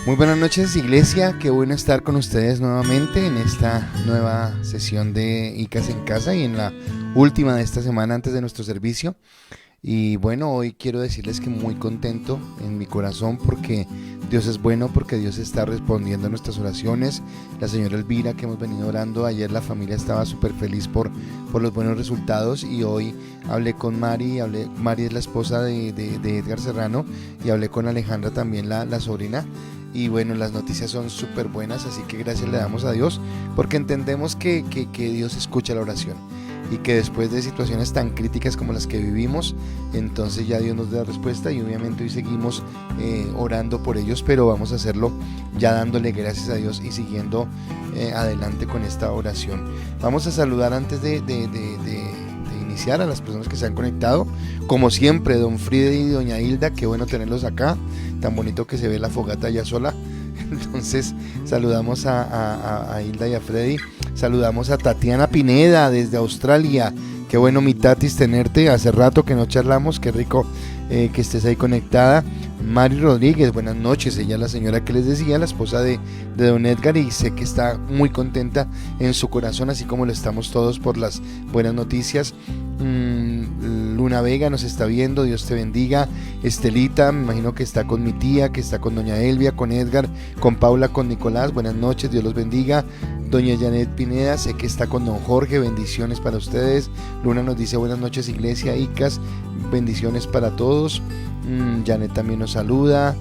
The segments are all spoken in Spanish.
Muy buenas noches, iglesia, qué bueno estar con ustedes nuevamente en esta nueva sesión de ICAS en casa y en la última de esta semana antes de nuestro servicio. Y bueno, hoy quiero decirles que muy contento en mi corazón porque Dios es bueno, porque Dios está respondiendo a nuestras oraciones. La señora Elvira, que hemos venido orando, ayer la familia estaba súper feliz por los buenos resultados, y hoy hablé con Mari. Mari es la esposa de Edgar Serrano, y hablé con Alejandra también, la sobrina. Y bueno, las noticias son súper buenas, así que gracias le damos a Dios porque entendemos que Dios escucha la oración, y que después de situaciones tan críticas como las que vivimos, entonces ya Dios nos da respuesta. Y obviamente hoy seguimos orando por ellos, pero vamos a hacerlo ya dándole gracias a Dios y siguiendo adelante con esta oración. Vamos a saludar antes de iniciar a las personas que se han conectado. Como siempre, don Fride y doña Hilda, qué bueno tenerlos acá, tan bonito que se ve la fogata ya sola. Entonces saludamos a Hilda y a Freddy. Saludamos a Tatiana Pineda desde Australia. Qué bueno, mi Tatis, tenerte. Hace rato que no charlamos, qué rico que estés ahí conectada. Mari Rodríguez, buenas noches. Ella es la señora que les decía, la esposa de don Edgar, y sé que está muy contenta en su corazón, así como lo estamos todos por las buenas noticias. Luna Vega nos está viendo, Dios te bendiga. Estelita, me imagino que está con mi tía, que está con doña Elvia, con Edgar, con Paula, con Nicolás, buenas noches, Dios los bendiga. Doña Janet Pineda, sé que está con don Jorge, bendiciones para ustedes. Luna nos dice buenas noches, iglesia ICAS, bendiciones para todos. Janet también nos saluda.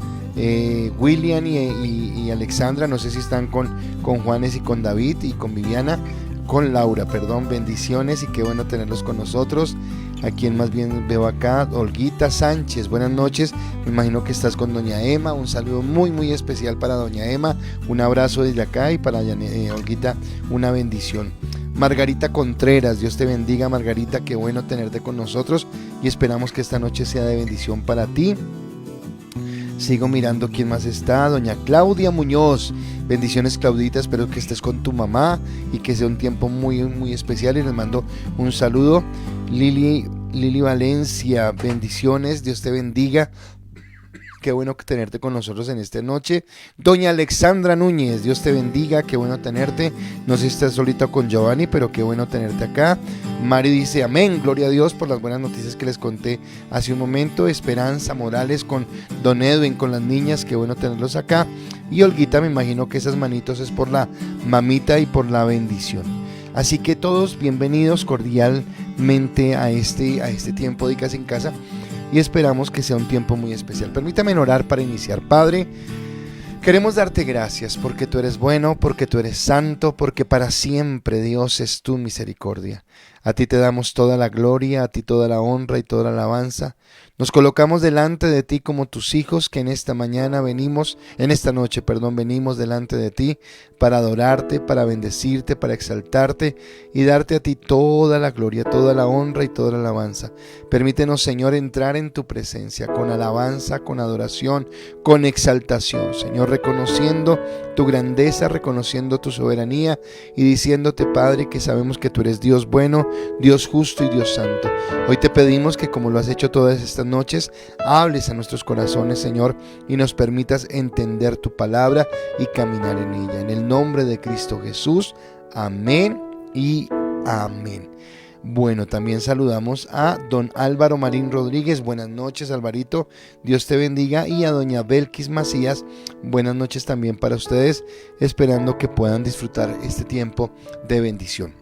William y Alexandra, no sé si están con Juanes y con David y con Viviana, con Laura, perdón, bendiciones y qué bueno tenerlos con nosotros. A quien más bien veo acá, Olguita Sánchez, buenas noches, me imagino que estás con doña Emma, un saludo muy muy especial para doña Emma, un abrazo desde acá, y para Olguita una bendición. Margarita Contreras, Dios te bendiga, Margarita, qué bueno tenerte con nosotros y esperamos que esta noche sea de bendición para ti. Sigo mirando quién más está. Doña Claudia Muñoz, bendiciones, Claudita, espero que estés con tu mamá y que sea un tiempo muy muy especial, y les mando un saludo. Lili Valencia, bendiciones, Dios te bendiga. Qué bueno tenerte con nosotros en esta noche. Doña Alexandra Núñez, Dios te bendiga, qué bueno tenerte. No sé si estás solita con Giovanni, pero qué bueno tenerte acá. Mari dice amén, gloria a Dios por las buenas noticias que les conté hace un momento. Esperanza Morales con don Edwin, con las niñas, qué bueno tenerlos acá. Y Olguita, me imagino que esas manitos es por la mamita y por la bendición. Así que todos bienvenidos cordialmente a este tiempo de ICAS en casa, y esperamos que sea un tiempo muy especial. Permítame orar para iniciar. Padre, queremos darte gracias porque tú eres bueno, porque tú eres santo, porque para siempre, Dios, es tu misericordia. A ti te damos toda la gloria, a ti toda la honra y toda la alabanza. Nos colocamos delante de ti como tus hijos que en esta noche venimos delante de ti para adorarte, para bendecirte, para exaltarte y darte a ti toda la gloria, toda la honra y toda la alabanza. Permítenos, Señor, entrar en tu presencia con alabanza, con adoración, con exaltación, Señor, reconociendo tu grandeza, reconociendo tu soberanía y diciéndote, Padre, que sabemos que tú eres Dios bueno, Dios justo y Dios santo. Hoy te pedimos que, como lo has hecho todas estas noches, hables a nuestros corazones, Señor, y nos permitas entender tu palabra y caminar en ella. En el nombre de Cristo Jesús, amén y amén. Bueno, también saludamos a don Álvaro Marín Rodríguez, buenas noches, Alvarito, Dios te bendiga, y a doña Belkis Macías, buenas noches también para ustedes, esperando que puedan disfrutar este tiempo de bendición.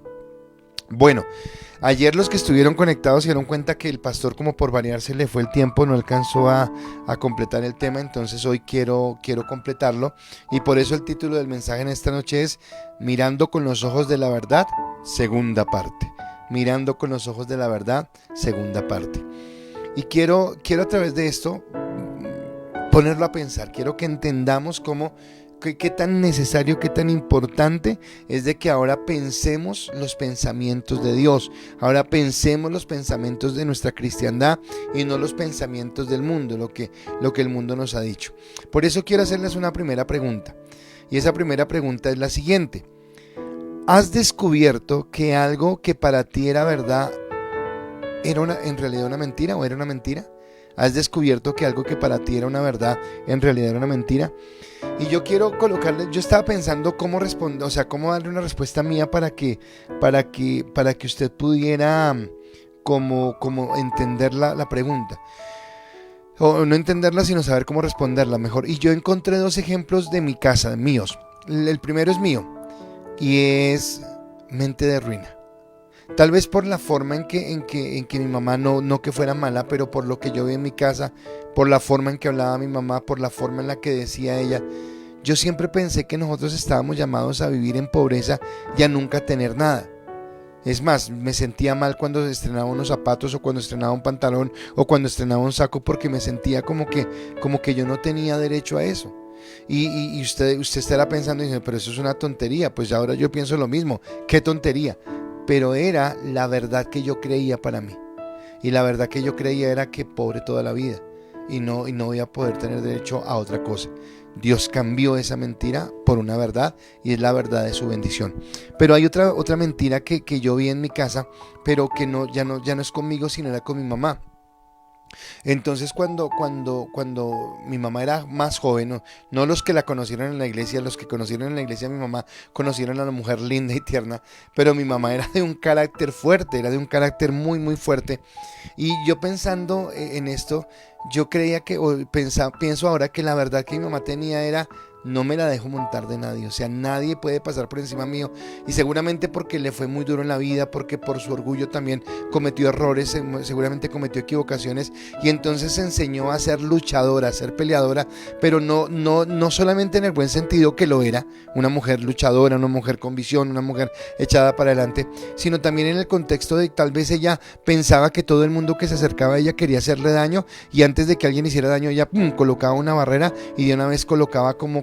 Bueno, ayer los que estuvieron conectados se dieron cuenta que el pastor, como por variar, se le fue el tiempo, no alcanzó a completar el tema, entonces hoy quiero completarlo, y por eso el título del mensaje en esta noche es Mirando con los ojos de la verdad, segunda parte. Mirando con los ojos de la verdad, segunda parte. Y quiero a través de esto ponerlo a pensar, quiero que entendamos qué tan necesario, qué tan importante es de que ahora pensemos los pensamientos de Dios, ahora pensemos los pensamientos de nuestra cristiandad y no los pensamientos del mundo, lo que el mundo nos ha dicho. Por eso quiero hacerles una primera pregunta, y esa primera pregunta es la siguiente: ¿has descubierto que algo que para ti era verdad en realidad una mentira, o era una mentira? ¿Has descubierto que algo que para ti era una verdad, en realidad era una mentira? Y yo quiero colocarle, yo estaba pensando cómo responder, o sea, cómo darle una respuesta mía para que usted pudiera como entender la pregunta. O no entenderla, sino saber cómo responderla mejor. Y yo encontré dos ejemplos de mi casa, míos. El primero es mío y es mente de ruina. Tal vez por la forma en que mi mamá, no que fuera mala, pero por lo que yo vi en mi casa, por la forma en que hablaba mi mamá, por la forma en la que decía ella. Yo siempre pensé que nosotros estábamos llamados a vivir en pobreza y a nunca tener nada. Es más, me sentía mal cuando estrenaba unos zapatos o cuando estrenaba un pantalón o cuando estrenaba un saco, porque me sentía como que yo no tenía derecho a eso. Y usted estará pensando, pero eso es una tontería. Pues ahora yo pienso lo mismo, qué tontería. Pero era la verdad que yo creía para mí. Y la verdad que yo creía era que pobre toda la vida y no voy a poder tener derecho a otra cosa. Dios cambió esa mentira por una verdad, y es la verdad de su bendición. Pero hay otra mentira que yo vi en mi casa, pero que ya no es conmigo, sino era con mi mamá. Entonces cuando mi mamá era más joven, no los que la conocieron en la iglesia, los que conocieron en la iglesia a mi mamá conocieron a una mujer linda y tierna, pero mi mamá era de un carácter fuerte, era de un carácter muy muy fuerte. Y yo pensando en esto, yo creía pienso ahora que la verdad que mi mamá tenía era: no me la dejo montar de nadie, o sea, nadie puede pasar por encima mío. Y seguramente porque le fue muy duro en la vida, porque por su orgullo también cometió errores, seguramente cometió equivocaciones, y entonces se enseñó a ser luchadora, a ser peleadora, pero no solamente en el buen sentido que lo era, una mujer luchadora, una mujer con visión, una mujer echada para adelante, sino también en el contexto de tal vez ella pensaba que todo el mundo que se acercaba a ella quería hacerle daño, y antes de que alguien hiciera daño ella colocaba una barrera y de una vez colocaba como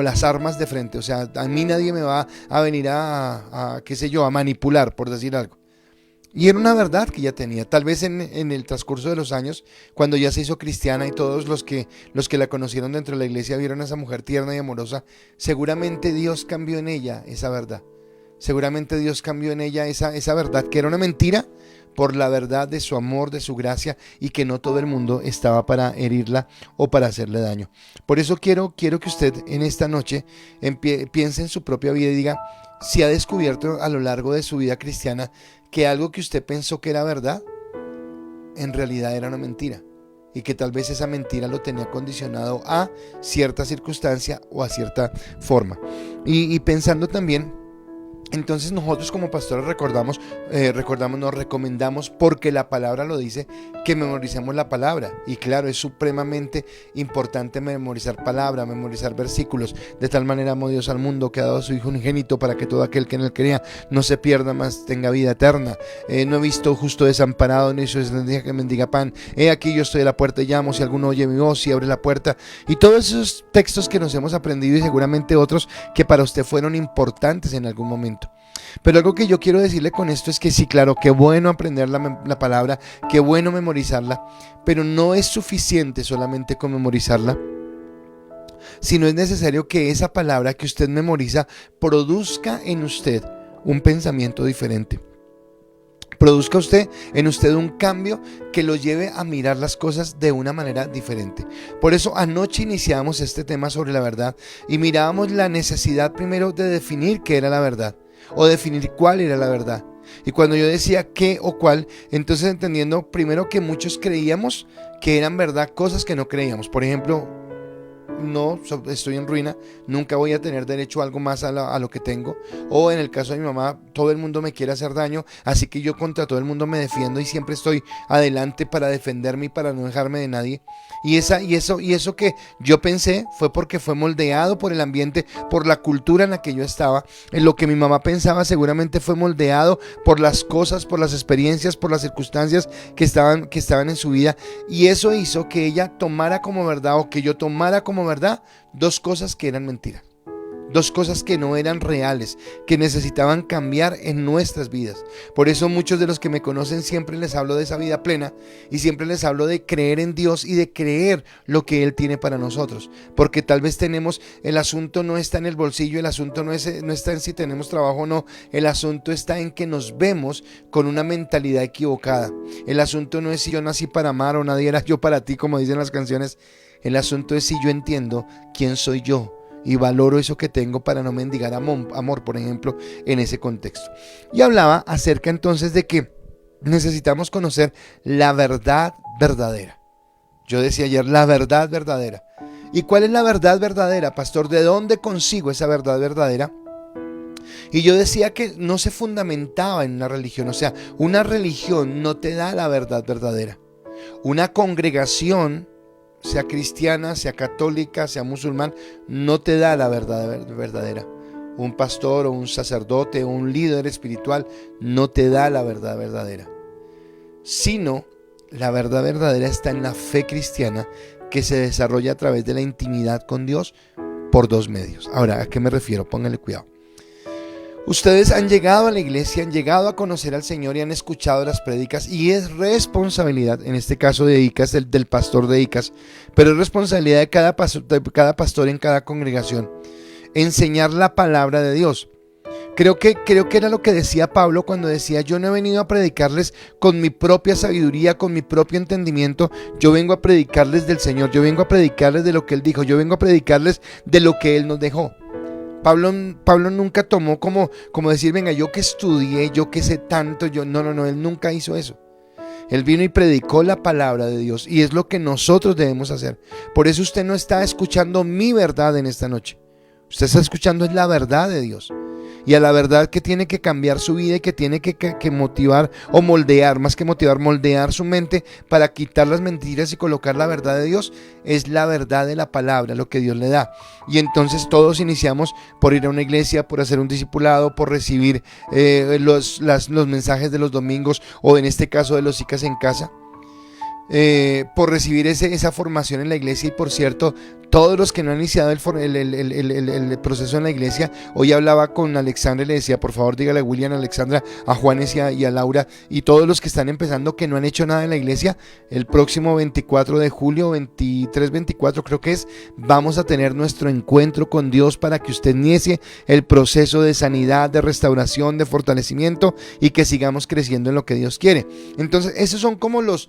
las armas de frente. O sea, a mí nadie me va a venir qué sé yo, a manipular, por decir algo. Y era una verdad que ella tenía. Tal vez en el transcurso de los años, cuando ya se hizo cristiana y todos los que la conocieron dentro de la iglesia vieron a esa mujer tierna y amorosa, seguramente Dios cambió en ella esa verdad. Seguramente Dios cambió en ella esa verdad que era una mentira, por la verdad de su amor, de su gracia, y que no todo el mundo estaba para herirla o para hacerle daño. Por eso quiero que usted en esta noche piense en su propia vida y diga si ha descubierto a lo largo de su vida cristiana que algo que usted pensó que era verdad, en realidad era una mentira, y que tal vez esa mentira lo tenía condicionado a cierta circunstancia o a cierta forma. Y pensando también, entonces nosotros como pastores nos recomendamos, porque la palabra lo dice, que memoricemos la palabra. Y claro, es supremamente importante memorizar palabra, memorizar versículos. De tal manera amó Dios al mundo que ha dado a su Hijo unigénito, para que todo aquel que en él crea no se pierda, mas tenga vida eterna. No he visto justo desamparado, ni su descendencia que mendiga pan. He aquí yo estoy a la puerta y llamo, si alguno oye mi voz y abre la puerta. Y todos esos textos que nos hemos aprendido, y seguramente otros que para usted fueron importantes en algún momento. Pero algo que yo quiero decirle con esto es que sí, claro, qué bueno aprender la palabra, qué bueno memorizarla, pero no es suficiente solamente con memorizarla, sino es necesario que esa palabra que usted memoriza produzca en usted un pensamiento diferente. Produzca en usted un cambio que lo lleve a mirar las cosas de una manera diferente. Por eso anoche iniciamos este tema sobre la verdad y mirábamos la necesidad primero de definir qué era la verdad, o definir cuál era la verdad. Y cuando yo decía qué o cuál, entonces entendiendo primero que muchos creíamos que eran verdad cosas que no creíamos. Por ejemplo, no, estoy en ruina, nunca voy a tener derecho a algo más a lo que tengo. O en el caso de mi mamá, todo el mundo me quiere hacer daño, así que yo contra todo el mundo me defiendo y siempre estoy adelante para defenderme y para no dejarme de nadie. Y eso que yo pensé fue porque fue moldeado por el ambiente, por la cultura en la que yo estaba. En lo que mi mamá pensaba seguramente fue moldeado por las cosas, por las experiencias, por las circunstancias que estaban en su vida. Y eso hizo que ella tomara como verdad, o que yo tomara como verdad, dos cosas que eran mentiras. dos cosas que no eran reales, que necesitaban cambiar en nuestras vidas. Por eso muchos de los que me conocen siempre les hablo de esa vida plena y siempre les hablo de creer en Dios y de creer lo que Él tiene para nosotros. Porque tal vez el asunto no está en el bolsillo, el asunto no está en si tenemos trabajo o no, el asunto está en que nos vemos con una mentalidad equivocada. El asunto no es si yo nací para amar o nadie era yo para ti, como dicen las canciones. El asunto es si yo entiendo quién soy yo y valoro eso que tengo para no mendigar amor, por ejemplo, en ese contexto. Y hablaba acerca entonces de que necesitamos conocer la verdad verdadera. Yo decía ayer, la verdad verdadera. ¿Y cuál es la verdad verdadera, pastor? ¿De dónde consigo esa verdad verdadera? Y yo decía que no se fundamentaba en una religión. O sea, una religión no te da la verdad verdadera. Una congregación, sea cristiana, sea católica, sea musulmán, no te da la verdad verdadera. Un pastor o un sacerdote o un líder espiritual no te da la verdad verdadera. Sino, la verdad verdadera está en la fe cristiana que se desarrolla a través de la intimidad con Dios por dos medios. Ahora, ¿a qué me refiero? Pónganle cuidado. Ustedes han llegado a la iglesia, han llegado a conocer al Señor y han escuchado las prédicas, y es responsabilidad, en este caso de ICAS, del pastor de ICAS, pero es responsabilidad de cada pastor en cada congregación, enseñar la palabra de Dios. Creo que era lo que decía Pablo cuando decía: yo no he venido a predicarles con mi propia sabiduría, con mi propio entendimiento, yo vengo a predicarles del Señor, yo vengo a predicarles de lo que Él dijo, yo vengo a predicarles de lo que Él nos dejó. Pablo nunca tomó como decir, venga, yo que estudié, yo que sé tanto, no, él nunca hizo eso. Él vino y predicó la palabra de Dios, y es lo que nosotros debemos hacer. Por eso usted no está escuchando mi verdad en esta noche. Usted está escuchando es la verdad de Dios. Y a la verdad que tiene que cambiar su vida y que tiene que motivar o moldear, más que motivar, moldear su mente para quitar las mentiras y colocar la verdad de Dios, es la verdad de la palabra, lo que Dios le da. Y entonces todos iniciamos por ir a una iglesia, por hacer un discipulado, por recibir los mensajes de los domingos, o en este caso de los ICAS en casa. Por recibir esa formación en la iglesia. Y por cierto, todos los que no han iniciado el proceso en la iglesia, hoy hablaba con Alexandra y le decía, por favor dígale a William, a Alexandra, a Juanes y a Laura, y todos los que están empezando que no han hecho nada en la iglesia, el próximo 24 de julio, 23, 24 creo que es, vamos a tener nuestro encuentro con Dios para que usted inicie el proceso de sanidad, de restauración, de fortalecimiento, y que sigamos creciendo en lo que Dios quiere. Entonces esos son como los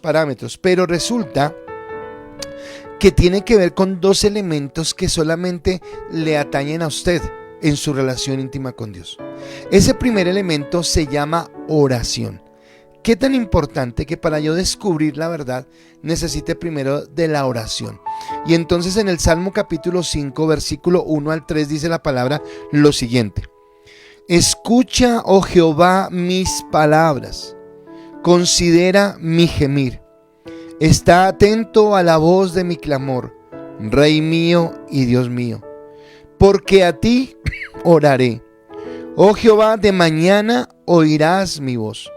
parámetros, pero resulta que tiene que ver con dos elementos que solamente le atañen a usted en su relación íntima con Dios. Ese primer elemento se llama oración. Qué tan importante que para yo descubrir la verdad necesite primero de la oración. Y entonces en el Salmo capítulo 5 versículo 1 al 3 dice la palabra lo siguiente: escucha, oh Jehová, mis palabras, considera mi gemir. Está atento a la voz de mi clamor, Rey mío y Dios mío, porque a ti oraré. Oh Jehová, de mañana oirás mi voz,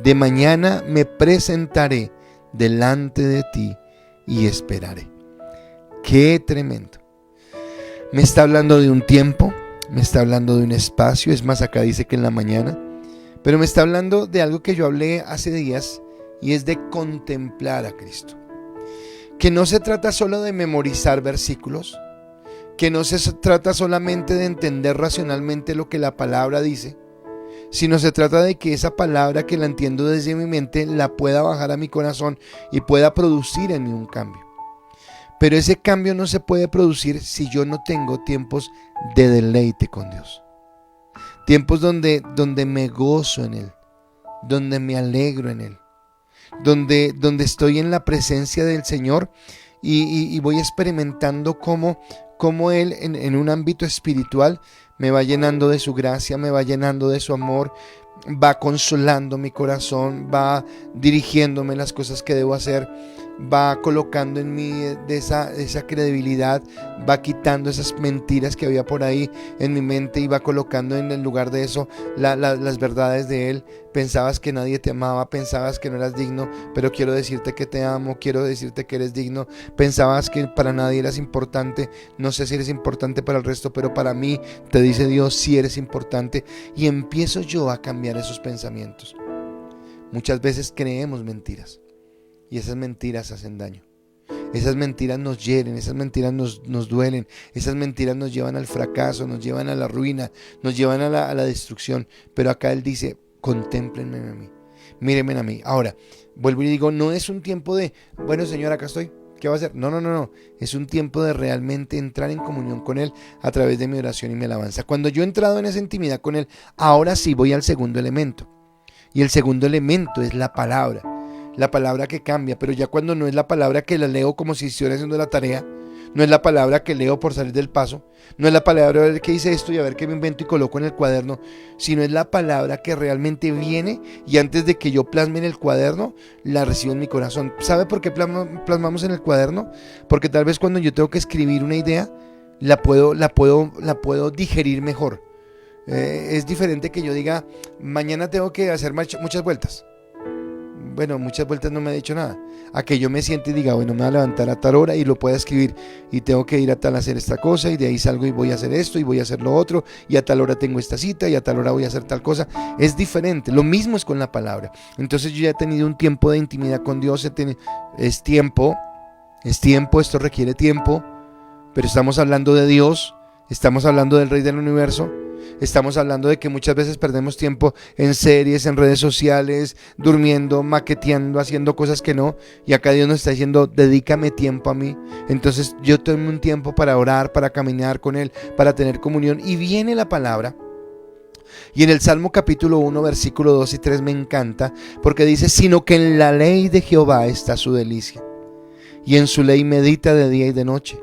de mañana me presentaré delante de ti y esperaré. Qué tremendo. Me está hablando de un tiempo, me está hablando de un espacio, es más, acá dice que en la mañana, pero me está hablando de algo que yo hablé hace días, y es de contemplar a Cristo. Que no se trata solo de memorizar versículos, que no se trata solamente de entender racionalmente lo que la palabra dice, sino se trata de que esa palabra, que la entiendo desde mi mente, la pueda bajar a mi corazón y pueda producir en mí un cambio. Pero ese cambio no se puede producir si yo no tengo tiempos de deleite con Dios. Tiempos donde me gozo en Él, donde me alegro en Él, donde estoy en la presencia del Señor y voy experimentando cómo Él en un ámbito espiritual me va llenando de su gracia, me va llenando de su amor, va consolando mi corazón, va dirigiéndome las cosas que debo hacer, va colocando en mí de esa credibilidad, va quitando esas mentiras que había por ahí en mi mente y va colocando en el lugar de eso las verdades de Él. Pensabas que nadie te amaba, pensabas que no eras digno, pero quiero decirte que te amo, quiero decirte que eres digno. Pensabas que para nadie eras importante, no sé si eres importante para el resto, pero para mí, te dice Dios, sí eres importante. Y empiezo yo a cambiar esos pensamientos. Muchas veces creemos mentiras y esas mentiras hacen daño. Esas mentiras nos hieren, esas mentiras nos duelen, esas mentiras nos llevan al fracaso, nos llevan a la ruina, nos llevan a la destrucción. Pero acá Él dice, contémplenme a mí, mírenme a mí. Ahora, vuelvo y digo, no es un tiempo de, bueno Señor, acá estoy, ¿qué va a hacer? No, es un tiempo de realmente entrar en comunión con Él a través de mi oración y mi alabanza. Cuando yo he entrado en esa intimidad con Él, ahora sí voy al segundo elemento. Y el segundo elemento es la palabra que cambia, pero ya cuando no es la palabra que la leo como si estuviera haciendo la tarea, no es la palabra que leo por salir del paso, no es la palabra a ver qué hice esto y a ver qué me invento y coloco en el cuaderno, sino es la palabra que realmente viene y antes de que yo plasme en el cuaderno, la recibo en mi corazón. ¿Sabe por qué plasmamos en el cuaderno? Porque tal vez cuando yo tengo que escribir una idea, la puedo digerir mejor. Es diferente que yo diga, mañana tengo que hacer muchas vueltas. Bueno, muchas vueltas no me ha dicho nada. A que yo me siente y diga, bueno, me voy a levantar a tal hora y lo pueda escribir. Y tengo que ir a tal a hacer esta cosa y de ahí salgo y voy a hacer esto y voy a hacer lo otro. Y a tal hora tengo esta cita y a tal hora voy a hacer tal cosa. Es diferente. Lo mismo es con la palabra. Entonces yo ya he tenido un tiempo de intimidad con Dios. Es tiempo, esto requiere tiempo. Pero estamos hablando de Dios. Estamos hablando del Rey del Universo. Estamos hablando de que muchas veces perdemos tiempo en series, en redes sociales, durmiendo, maqueteando, haciendo cosas que no. Y acá Dios nos está diciendo, dedícame tiempo a mí. Entonces yo tomo un tiempo para orar, para caminar con Él, para tener comunión. Y viene la palabra. Y en el Salmo capítulo 1, versículo 2 y 3 me encanta, porque dice, sino que en la ley de Jehová está su delicia, y en su ley medita de día y de noche.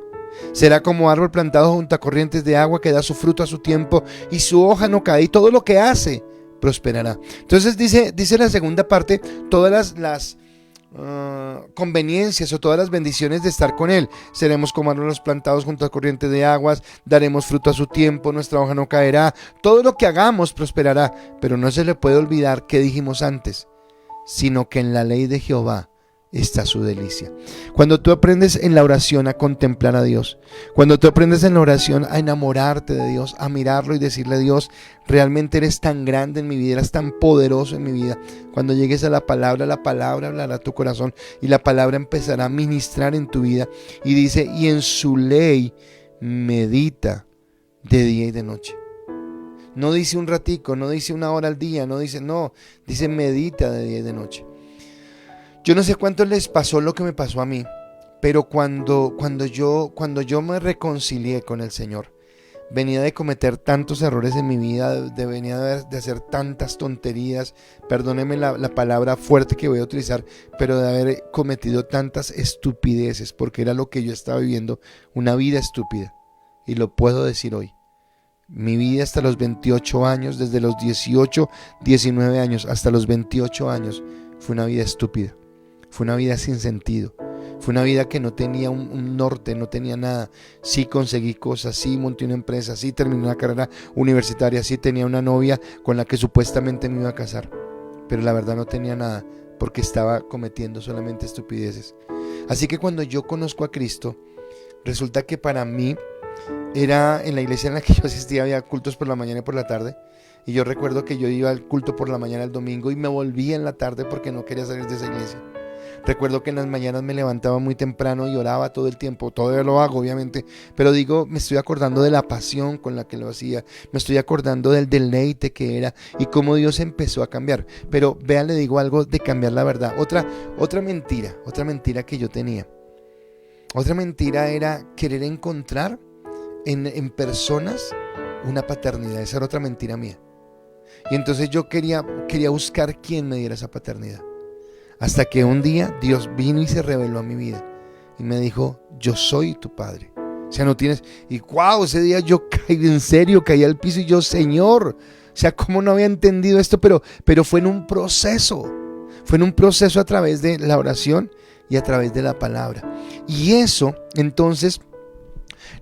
Será como árbol plantado junto a corrientes de agua que da su fruto a su tiempo y su hoja no cae y todo lo que hace prosperará. Entonces dice la segunda parte, todas las conveniencias o todas las bendiciones de estar con Él. Seremos como árboles plantados junto a corrientes de aguas, daremos fruto a su tiempo, nuestra hoja no caerá, todo lo que hagamos prosperará. Pero no se le puede olvidar que dijimos antes, sino que en la ley de Jehová está su delicia. Cuando tú aprendes en la oración a contemplar a Dios, cuando tú aprendes en la oración a enamorarte de Dios, a mirarlo y decirle a Dios, realmente eres tan grande en mi vida, eres tan poderoso en mi vida. Cuando llegues a la palabra hablará a tu corazón y la palabra empezará a ministrar en tu vida. Y dice, y en su ley medita de día y de noche. No dice un ratico, no dice una hora al día, dice medita de día y de noche. Yo no sé cuánto les pasó lo que me pasó a mí, pero cuando yo me reconcilié con el Señor, venía de cometer tantos errores en mi vida, venía de hacer tantas tonterías, perdónenme la palabra fuerte que voy a utilizar, pero de haber cometido tantas estupideces, porque era lo que yo estaba viviendo, una vida estúpida, y lo puedo decir hoy. Mi vida hasta los 28 años, desde los 18, 19 años hasta los 28 años, fue una vida estúpida. Fue una vida sin sentido. Fue una vida que no tenía un norte, no tenía nada. Sí conseguí cosas, sí monté una empresa, sí terminé una carrera universitaria, sí tenía una novia con la que supuestamente me iba a casar. Pero la verdad no tenía nada porque estaba cometiendo solamente estupideces. Así que cuando yo conozco a Cristo, resulta que para mí era en la iglesia en la que yo asistía, había cultos por la mañana y por la tarde. Y yo recuerdo que yo iba al culto por la mañana el domingo y me volvía en la tarde porque no quería salir de esa iglesia. Recuerdo que en las mañanas me levantaba muy temprano y oraba todo el tiempo. Todavía lo hago, obviamente, pero digo, me estoy acordando de la pasión con la que lo hacía. Me estoy acordando del deleite que era y cómo Dios empezó a cambiar. Pero vean, le digo algo de cambiar la verdad. Otra mentira que yo tenía. Otra mentira era querer encontrar en personas una paternidad. Esa era otra mentira mía. Y entonces yo quería buscar quién me diera esa paternidad. Hasta que un día Dios vino y se reveló a mi vida y me dijo, yo soy tu padre. O sea, no tienes... Y wow, ese día yo caí al piso y yo, Señor, o sea, ¿cómo no había entendido esto? Pero fue en un proceso a través de la oración y a través de la palabra. Y eso, entonces,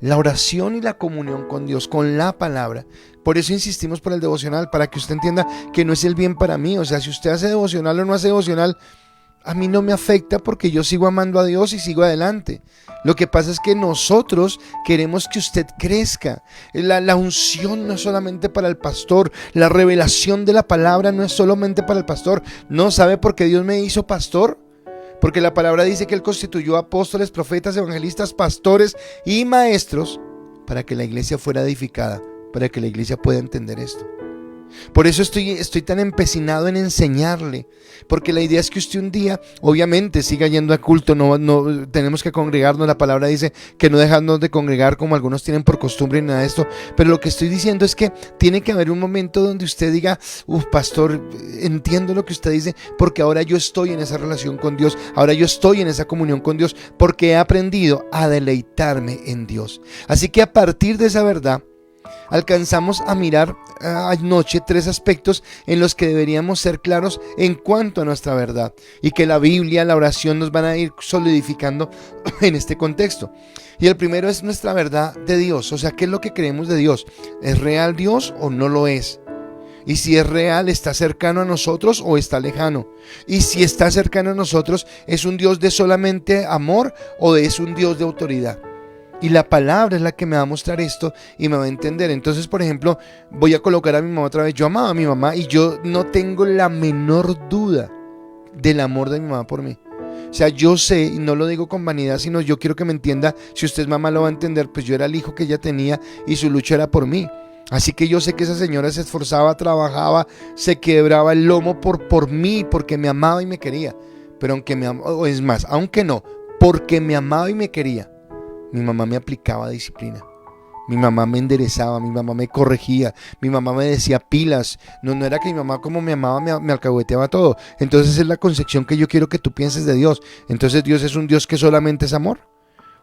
la oración y la comunión con Dios, con la palabra. Por eso insistimos por el devocional, para que usted entienda que no es el bien para mí. O sea, si usted hace devocional o no hace devocional, a mí no me afecta, porque yo sigo amando a Dios y sigo adelante. Lo que pasa es que nosotros queremos que usted crezca. La unción no es solamente para el pastor. La revelación de la palabra no es solamente para el pastor. No, ¿sabe por qué Dios me hizo pastor? Porque la palabra dice que Él constituyó apóstoles, profetas, evangelistas, pastores y maestros para que la iglesia fuera edificada, para que la iglesia pueda entender esto. Por eso estoy tan empecinado en enseñarle, porque la idea es que usted un día, obviamente, siga yendo a culto. No tenemos que congregarnos. La palabra dice que no dejamos de congregar como algunos tienen por costumbre ni nada de esto. Pero lo que estoy diciendo es que tiene que haber un momento donde usted diga: pastor, entiendo lo que usted dice, porque ahora yo estoy en esa relación con Dios, ahora yo estoy en esa comunión con Dios, porque he aprendido a deleitarme en Dios. Así que a partir de esa verdad, alcanzamos a mirar anoche 3 aspectos en los que deberíamos ser claros en cuanto a nuestra verdad, y que la Biblia, la oración nos van a ir solidificando en este contexto. Y el primero es nuestra verdad de Dios. O sea, ¿qué es lo que creemos de Dios? ¿Es real Dios o no lo es? Y si es real, ¿está cercano a nosotros o está lejano? Y si está cercano a nosotros, ¿es un Dios de solamente amor o es un Dios de autoridad? Y la palabra es la que me va a mostrar esto y me va a entender. Entonces, por ejemplo, voy a colocar a mi mamá otra vez. Yo amaba a mi mamá y yo no tengo la menor duda del amor de mi mamá por mí. O sea, yo sé, y no lo digo con vanidad, sino yo quiero que me entienda. Si usted es mamá, lo va a entender. Pues yo era el hijo que ella tenía y su lucha era por mí. Así que yo sé que esa señora se esforzaba, trabajaba, se quebraba el lomo por mí, porque me amaba y me quería. Pero aunque me amaba, o es más, aunque no, porque me amaba y me quería, mi mamá me aplicaba disciplina. Mi mamá me enderezaba, mi mamá me corregía, mi mamá me decía pilas. No era que mi mamá, como me amaba, me alcahueteaba todo. Entonces es la concepción que yo quiero que tú pienses de Dios. Entonces, ¿Dios es un Dios que solamente es amor?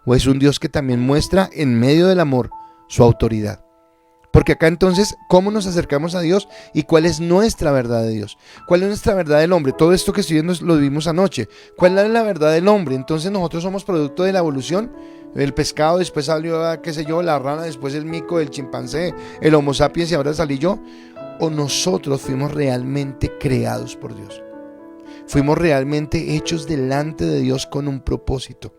¿O es un Dios que también muestra en medio del amor su autoridad? Porque acá entonces, ¿cómo nos acercamos a Dios y cuál es nuestra verdad de Dios? ¿Cuál es nuestra verdad del hombre? Todo esto que estoy viendo lo vimos anoche. ¿Cuál es la verdad del hombre? Entonces nosotros somos producto de la evolución. El pescado, después salió, qué sé yo, la rana, después el mico, el chimpancé, el homo sapiens, y ahora salí yo. ¿O nosotros fuimos realmente creados por Dios? Fuimos realmente hechos delante de Dios con un propósito.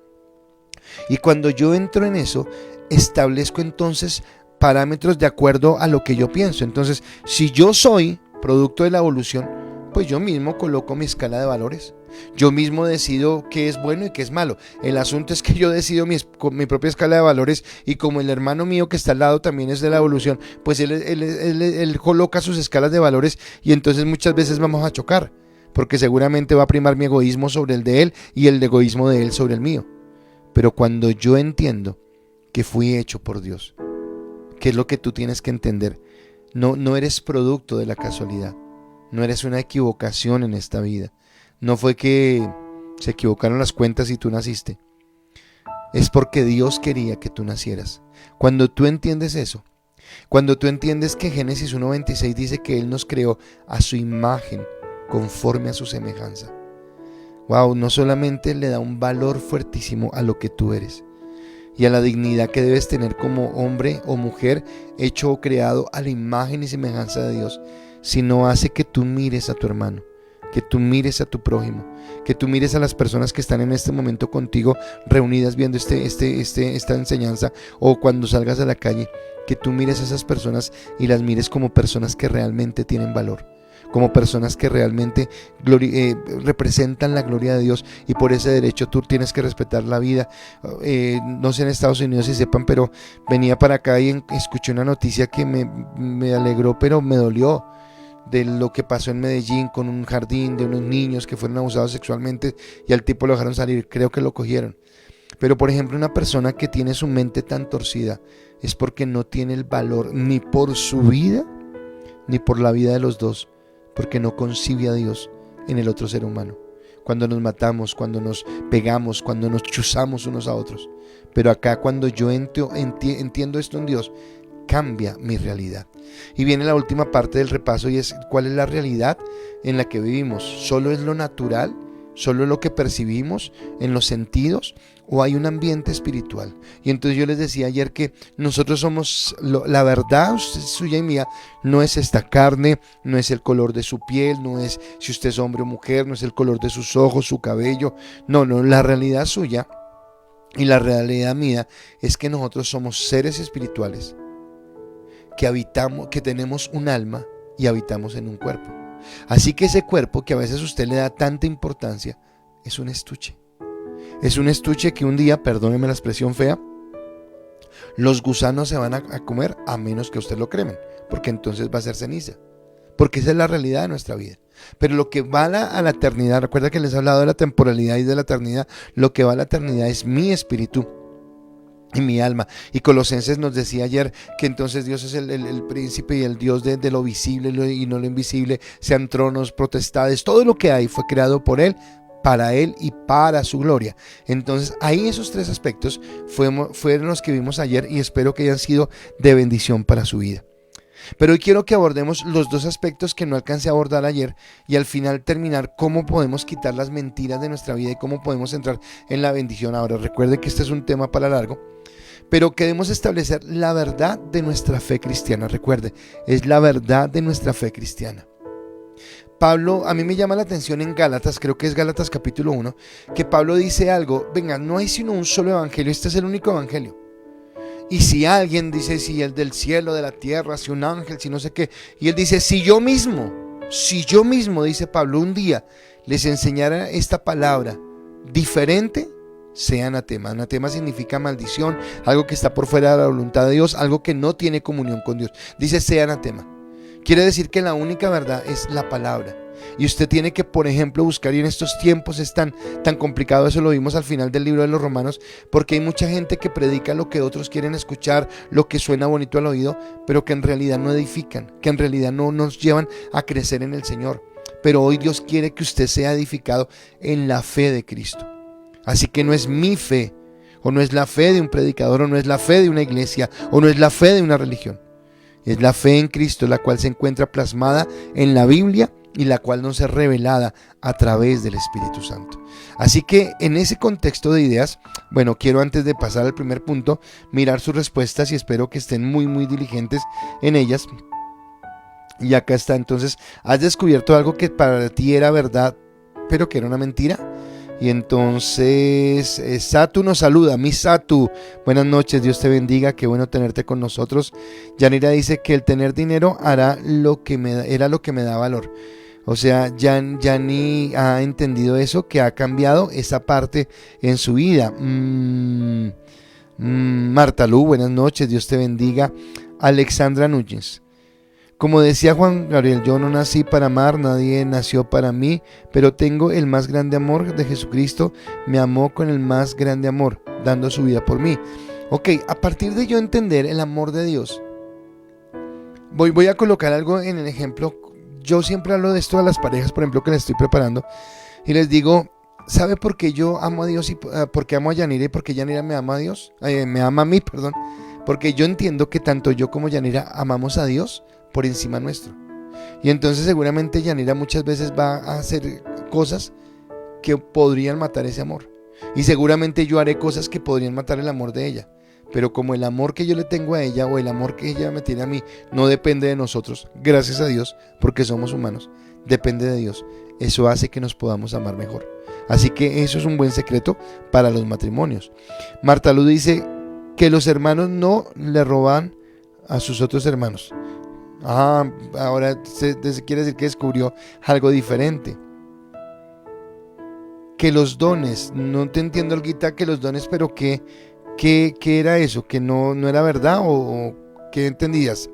Y cuando yo entro en eso, establezco entonces parámetros de acuerdo a lo que yo pienso. Entonces, si yo soy producto de la evolución, pues yo mismo coloco mi escala de valores. Yo mismo decido qué es bueno y qué es malo. El asunto es que yo decido mi propia escala de valores, y como el hermano mío que está al lado también es de la evolución, pues él coloca sus escalas de valores, y entonces muchas veces vamos a chocar, porque seguramente va a primar mi egoísmo sobre el de él y el egoísmo de él sobre el mío. Pero cuando yo entiendo que fui hecho por Dios, ¿qué es lo que tú tienes que entender? No eres producto de la casualidad. No eres una equivocación en esta vida. No fue que se equivocaron las cuentas y tú naciste. Es porque Dios quería que tú nacieras. Cuando tú entiendes eso, cuando tú entiendes que Génesis 1:26 dice que Él nos creó a su imagen, conforme a su semejanza. Wow, no solamente le da un valor fuertísimo a lo que tú eres y a la dignidad que debes tener como hombre o mujer hecho o creado a la imagen y semejanza de Dios, sino hace que tú mires a tu hermano, que tú mires a tu prójimo, que tú mires a las personas que están en este momento contigo reunidas viendo esta enseñanza, o cuando salgas a la calle, que tú mires a esas personas y las mires como personas que realmente tienen valor, como personas que realmente representan la gloria de Dios, y por ese derecho tú tienes que respetar la vida. No sé en Estados Unidos si sepan, pero venía para acá y escuché una noticia que me alegró, pero me dolió, de lo que pasó en Medellín con un jardín de unos niños que fueron abusados sexualmente, y al tipo lo dejaron salir, creo que lo cogieron. Pero por ejemplo, una persona que tiene su mente tan torcida es porque no tiene el valor ni por su vida ni por la vida de los dos, porque no concibe a Dios en el otro ser humano. Cuando nos matamos, cuando nos pegamos, cuando nos chuzamos unos a otros. Pero acá, cuando yo entiendo esto en Dios, cambia mi realidad. Y viene la última parte del repaso, y es: ¿cuál es la realidad en la que vivimos? ¿Solo es lo natural ¿Solo lo que percibimos en los sentidos o hay un ambiente espiritual? Y entonces yo les decía ayer que nosotros somos, la verdad suya y mía no es esta carne, no es el color de su piel, no es si usted es hombre o mujer, no es el color de sus ojos, su cabello. No, la realidad suya y la realidad mía es que nosotros somos seres espirituales que habitamos, que tenemos un alma y habitamos en un cuerpo. Así que ese cuerpo que a veces usted le da tanta importancia es un estuche. Es un estuche que un día, perdóneme la expresión fea, los gusanos se van a comer, a menos que usted lo cremen, porque entonces va a ser ceniza. Porque esa es la realidad de nuestra vida. Pero lo que va a la eternidad, recuerda que les he hablado de la temporalidad y de la eternidad, lo que va a la eternidad es mi espíritu y mi alma. Y Colosenses nos decía ayer que entonces Dios es el príncipe y el Dios de lo visible y no lo invisible, sean tronos, potestades, todo lo que hay fue creado por Él, para Él y para su gloria. Entonces ahí esos tres aspectos fueron los que vimos ayer y espero que hayan sido de bendición para su vida. Pero hoy quiero que abordemos los dos aspectos que no alcancé a abordar ayer y al final terminar cómo podemos quitar las mentiras de nuestra vida y cómo podemos entrar en la bendición. Ahora recuerde que este es un tema para largo, pero queremos establecer la verdad de nuestra fe cristiana. Recuerde, es la verdad de nuestra fe cristiana. Pablo, a mí me llama la atención en Gálatas, creo que es Gálatas capítulo 1, que Pablo dice algo, venga, no hay sino un solo evangelio, este es el único evangelio. Y si alguien dice, si el del cielo, de la tierra, si un ángel, si no sé qué, y él dice, si yo mismo, dice Pablo, un día les enseñara esta palabra diferente, sea anatema. Anatema significa maldición, algo que está por fuera de la voluntad de Dios, algo que no tiene comunión con Dios. Dice sea anatema. Quiere decir que la única verdad es la palabra. Y usted tiene que, por ejemplo, buscar, y en estos tiempos es tan complicado, eso lo vimos al final del libro de los Romanos, porque hay mucha gente que predica lo que otros quieren escuchar, lo que suena bonito al oído, pero que en realidad no edifican, que en realidad no nos llevan a crecer en el Señor. Pero hoy Dios quiere que usted sea edificado en la fe de Cristo. Así que no es mi fe, o no es la fe de un predicador, o no es la fe de una iglesia, o no es la fe de una religión. Es la fe en Cristo, la cual se encuentra plasmada en la Biblia y la cual nos es revelada a través del Espíritu Santo. Así que en ese contexto de ideas, bueno, quiero antes de pasar al primer punto, mirar sus respuestas y espero que estén muy diligentes en ellas. Y acá está, entonces, ¿has descubierto algo que para ti era verdad, pero que era una mentira? Y entonces Satu nos saluda. Mi Satu, buenas noches, Dios te bendiga, qué bueno tenerte con nosotros. Yanira dice que el tener dinero era lo que me da valor. O sea, Yani ha entendido eso, que ha cambiado esa parte en su vida. Marta Lu, buenas noches, Dios te bendiga. Alexandra Núñez. Como decía Juan Gabriel, yo no nací para amar, nadie nació para mí, pero tengo el más grande amor de Jesucristo, me amó con el más grande amor, dando su vida por mí. Ok, a partir de yo entender el amor de Dios, voy a colocar algo en el ejemplo. Yo siempre hablo de esto a las parejas, por ejemplo, que les estoy preparando, y les digo, ¿sabe por qué yo amo a Dios y por qué amo a Yanira y por qué Yanira me ama a Dios? Me ama a mí, perdón. Porque yo entiendo que tanto yo como Yanira amamos a Dios por encima nuestro. Y entonces seguramente Yanira muchas veces va a hacer cosas que podrían matar ese amor. Y seguramente yo haré cosas que podrían matar el amor de ella. Pero como el amor que yo le tengo a ella o el amor que ella me tiene a mí no depende de nosotros, gracias a Dios, porque somos humanos, depende de Dios. Eso hace que nos podamos amar mejor. Así que eso es un buen secreto para los matrimonios. Marta Lu dice que los hermanos no le roban a sus otros hermanos. Ahora se quiere decir que descubrió algo diferente. Que los dones, no te entiendo, Olguita, que los dones, pero ¿qué era eso? ¿Que no era verdad o qué entendías?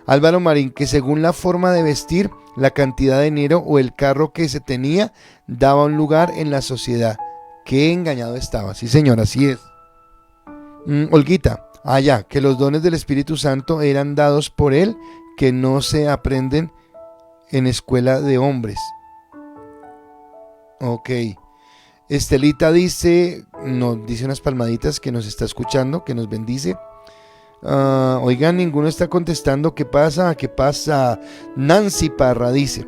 Álvaro Marín, que según la forma de vestir, la cantidad de dinero o el carro que se tenía, daba un lugar en la sociedad. Qué engañado estaba. Sí, señor, así es. Olguita, que los dones del Espíritu Santo eran dados por él, que no se aprenden en escuela de hombres. Ok. Estelita nos dice unas palmaditas que nos está escuchando, que nos bendice. Oigan, ninguno está contestando. ¿Qué pasa? Nancy Parra dice: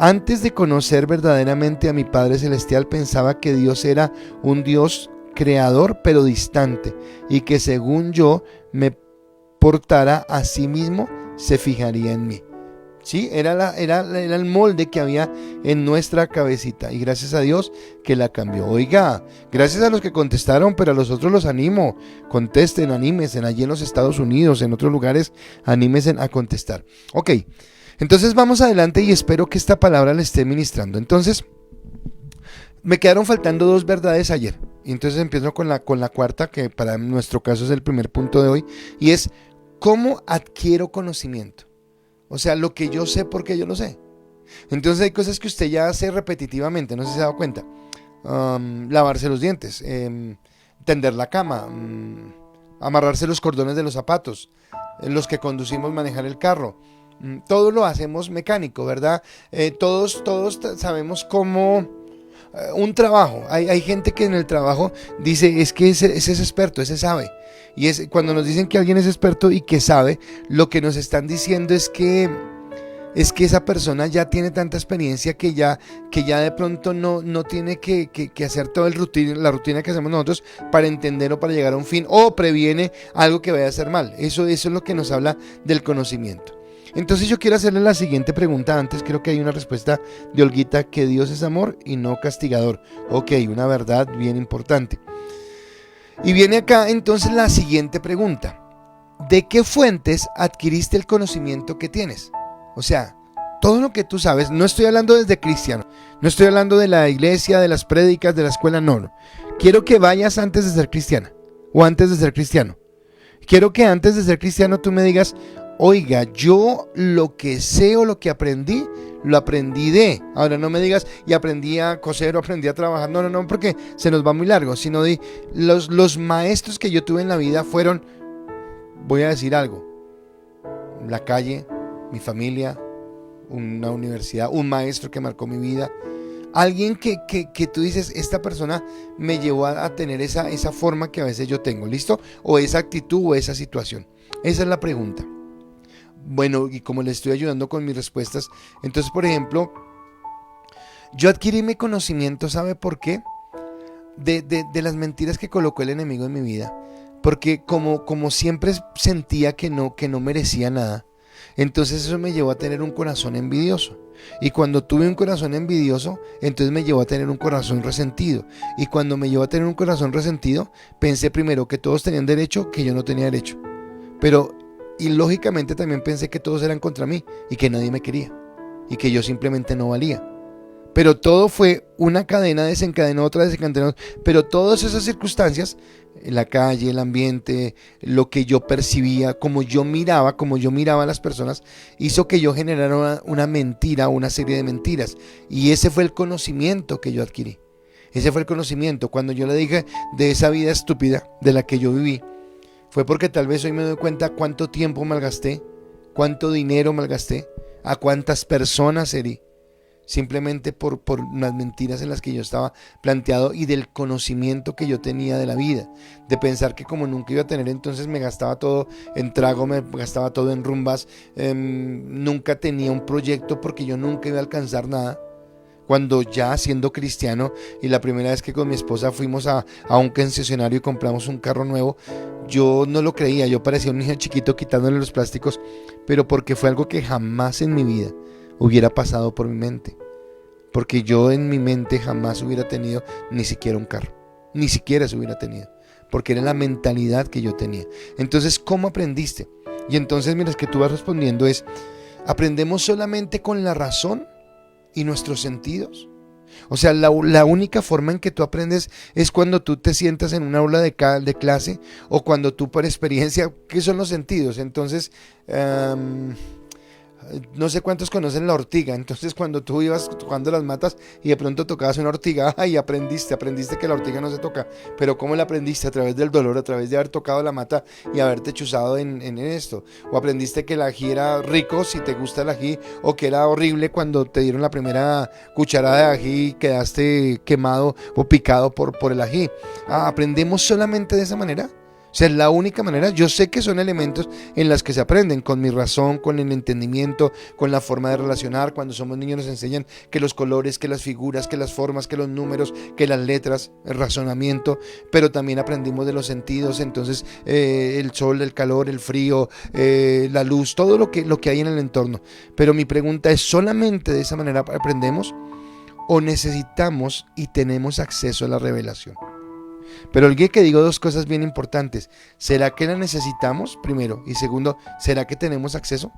Antes de conocer verdaderamente a mi Padre Celestial, pensaba que Dios era un Dios creador pero distante, y que según yo me portara a sí mismo, se fijaría en mí. Sí, era el molde que había en nuestra cabecita, y gracias a Dios que la cambió. Oiga, gracias a los que contestaron, pero a los otros los animo, contesten, anímense, allí en los Estados Unidos, en otros lugares, anímense a contestar. Ok, entonces vamos adelante y espero que esta palabra le esté ministrando. Entonces, me quedaron faltando 2 verdades ayer, y entonces empiezo con la cuarta, que para nuestro caso es el primer punto de hoy, y es: ¿cómo adquiero conocimiento? O sea, lo que yo sé porque yo lo sé. Entonces hay cosas que usted ya hace repetitivamente, no sé si se ha dado cuenta. Lavarse los dientes, tender la cama, amarrarse los cordones de los zapatos, los que conducimos, manejar el carro. Todo lo hacemos mecánico, ¿verdad? Todos sabemos cómo... un trabajo, hay gente que en el trabajo dice: es que ese es experto, ese sabe. Y cuando nos dicen que alguien es experto y que sabe, lo que nos están diciendo es que esa persona ya tiene tanta experiencia que ya de pronto no tiene que hacer toda la rutina que hacemos nosotros para entender o para llegar a un fin, o previene algo que vaya a hacer mal. Eso es lo que nos habla del conocimiento. Entonces yo quiero hacerle la siguiente pregunta. Antes creo que hay una respuesta de Olguita, que Dios es amor y no castigador. Ok, una verdad bien importante. Y viene acá entonces la siguiente pregunta: ¿de qué fuentes adquiriste el conocimiento que tienes? O sea, todo lo que tú sabes. No estoy hablando desde cristiano, no estoy hablando de la iglesia, de las prédicas, de la escuela, no. Quiero que vayas antes de ser cristiana o antes de ser cristiano. Quiero que antes de ser cristiano tú me digas: oiga, yo lo que sé o lo que aprendí, lo aprendí de... Ahora no me digas: y aprendí a coser o aprendí a trabajar. No, porque se nos va muy largo. Sino de los maestros que yo tuve en la vida fueron, voy a decir algo: la calle, mi familia, una universidad, un maestro que marcó mi vida. Alguien que tú dices: esta persona me llevó a tener esa forma que a veces yo tengo, ¿listo? O esa actitud o esa situación. Esa es la pregunta. Bueno, y como le estoy ayudando con mis respuestas, entonces, por ejemplo, yo adquirí mi conocimiento, ¿sabe por qué? De las mentiras que colocó el enemigo en mi vida. Porque como siempre sentía que no merecía nada, entonces eso me llevó a tener un corazón envidioso. Y cuando tuve un corazón envidioso, entonces me llevó a tener un corazón resentido. Y cuando me llevó a tener un corazón resentido, pensé primero que todos tenían derecho, que yo no tenía derecho. Y lógicamente también pensé que todos eran contra mí y que nadie me quería y que yo simplemente no valía. Pero todo fue una cadena, desencadenó otra, desencadenó. Pero todas esas circunstancias, la calle, el ambiente, lo que yo percibía, como yo miraba a las personas, hizo que yo generara una mentira, una serie de mentiras. Y ese fue el conocimiento que yo adquirí. Ese fue el conocimiento. Cuando yo le dije de esa vida estúpida de la que yo viví, fue porque tal vez hoy me doy cuenta cuánto tiempo malgasté, cuánto dinero malgasté, a cuántas personas herí, simplemente por unas mentiras en las que yo estaba planteado, y del conocimiento que yo tenía de la vida, de pensar que como nunca iba a tener, entonces me gastaba todo en trago, me gastaba todo en rumbas, nunca tenía un proyecto porque yo nunca iba a alcanzar nada. Cuando ya siendo cristiano, y la primera vez que con mi esposa fuimos a un concesionario y compramos un carro nuevo, yo no lo creía, yo parecía un niño chiquito quitándole los plásticos, pero porque fue algo que jamás en mi vida hubiera pasado por mi mente, porque yo en mi mente jamás hubiera tenido ni siquiera un carro, ni siquiera se hubiera tenido, porque era la mentalidad que yo tenía. Entonces, ¿cómo aprendiste? Y entonces, mira, es que tú vas respondiendo es: ¿aprendemos solamente con la razón y nuestros sentidos? O sea, la única forma en que tú aprendes es cuando tú te sientas en una aula de clase, o cuando tú por experiencia. ¿Qué son los sentidos? Entonces, no sé cuántos conocen la ortiga. Entonces, cuando tú ibas jugando las matas y de pronto tocabas una ortiga, y aprendiste que la ortiga no se toca. Pero ¿cómo la aprendiste? A través del dolor, a través de haber tocado la mata y haberte chuzado en esto. O aprendiste que el ají era rico si te gusta el ají, o que era horrible cuando te dieron la primera cucharada de ají y quedaste quemado o picado por el ají. ¿Aprendemos solamente de esa manera? O sea, es la única manera. Yo sé que son elementos en las que se aprenden, con mi razón, con el entendimiento, con la forma de relacionar. Cuando somos niños nos enseñan que los colores, que las figuras, que las formas, que los números, que las letras, el razonamiento, pero también aprendimos de los sentidos. Entonces el sol, el calor, el frío, la luz, todo lo que hay en el entorno. Pero mi pregunta es, ¿solamente de esa manera aprendemos o necesitamos y tenemos acceso a la revelación? Pero el que digo dos cosas bien importantes. ¿Será que la necesitamos? Primero. Y segundo, ¿será que tenemos acceso?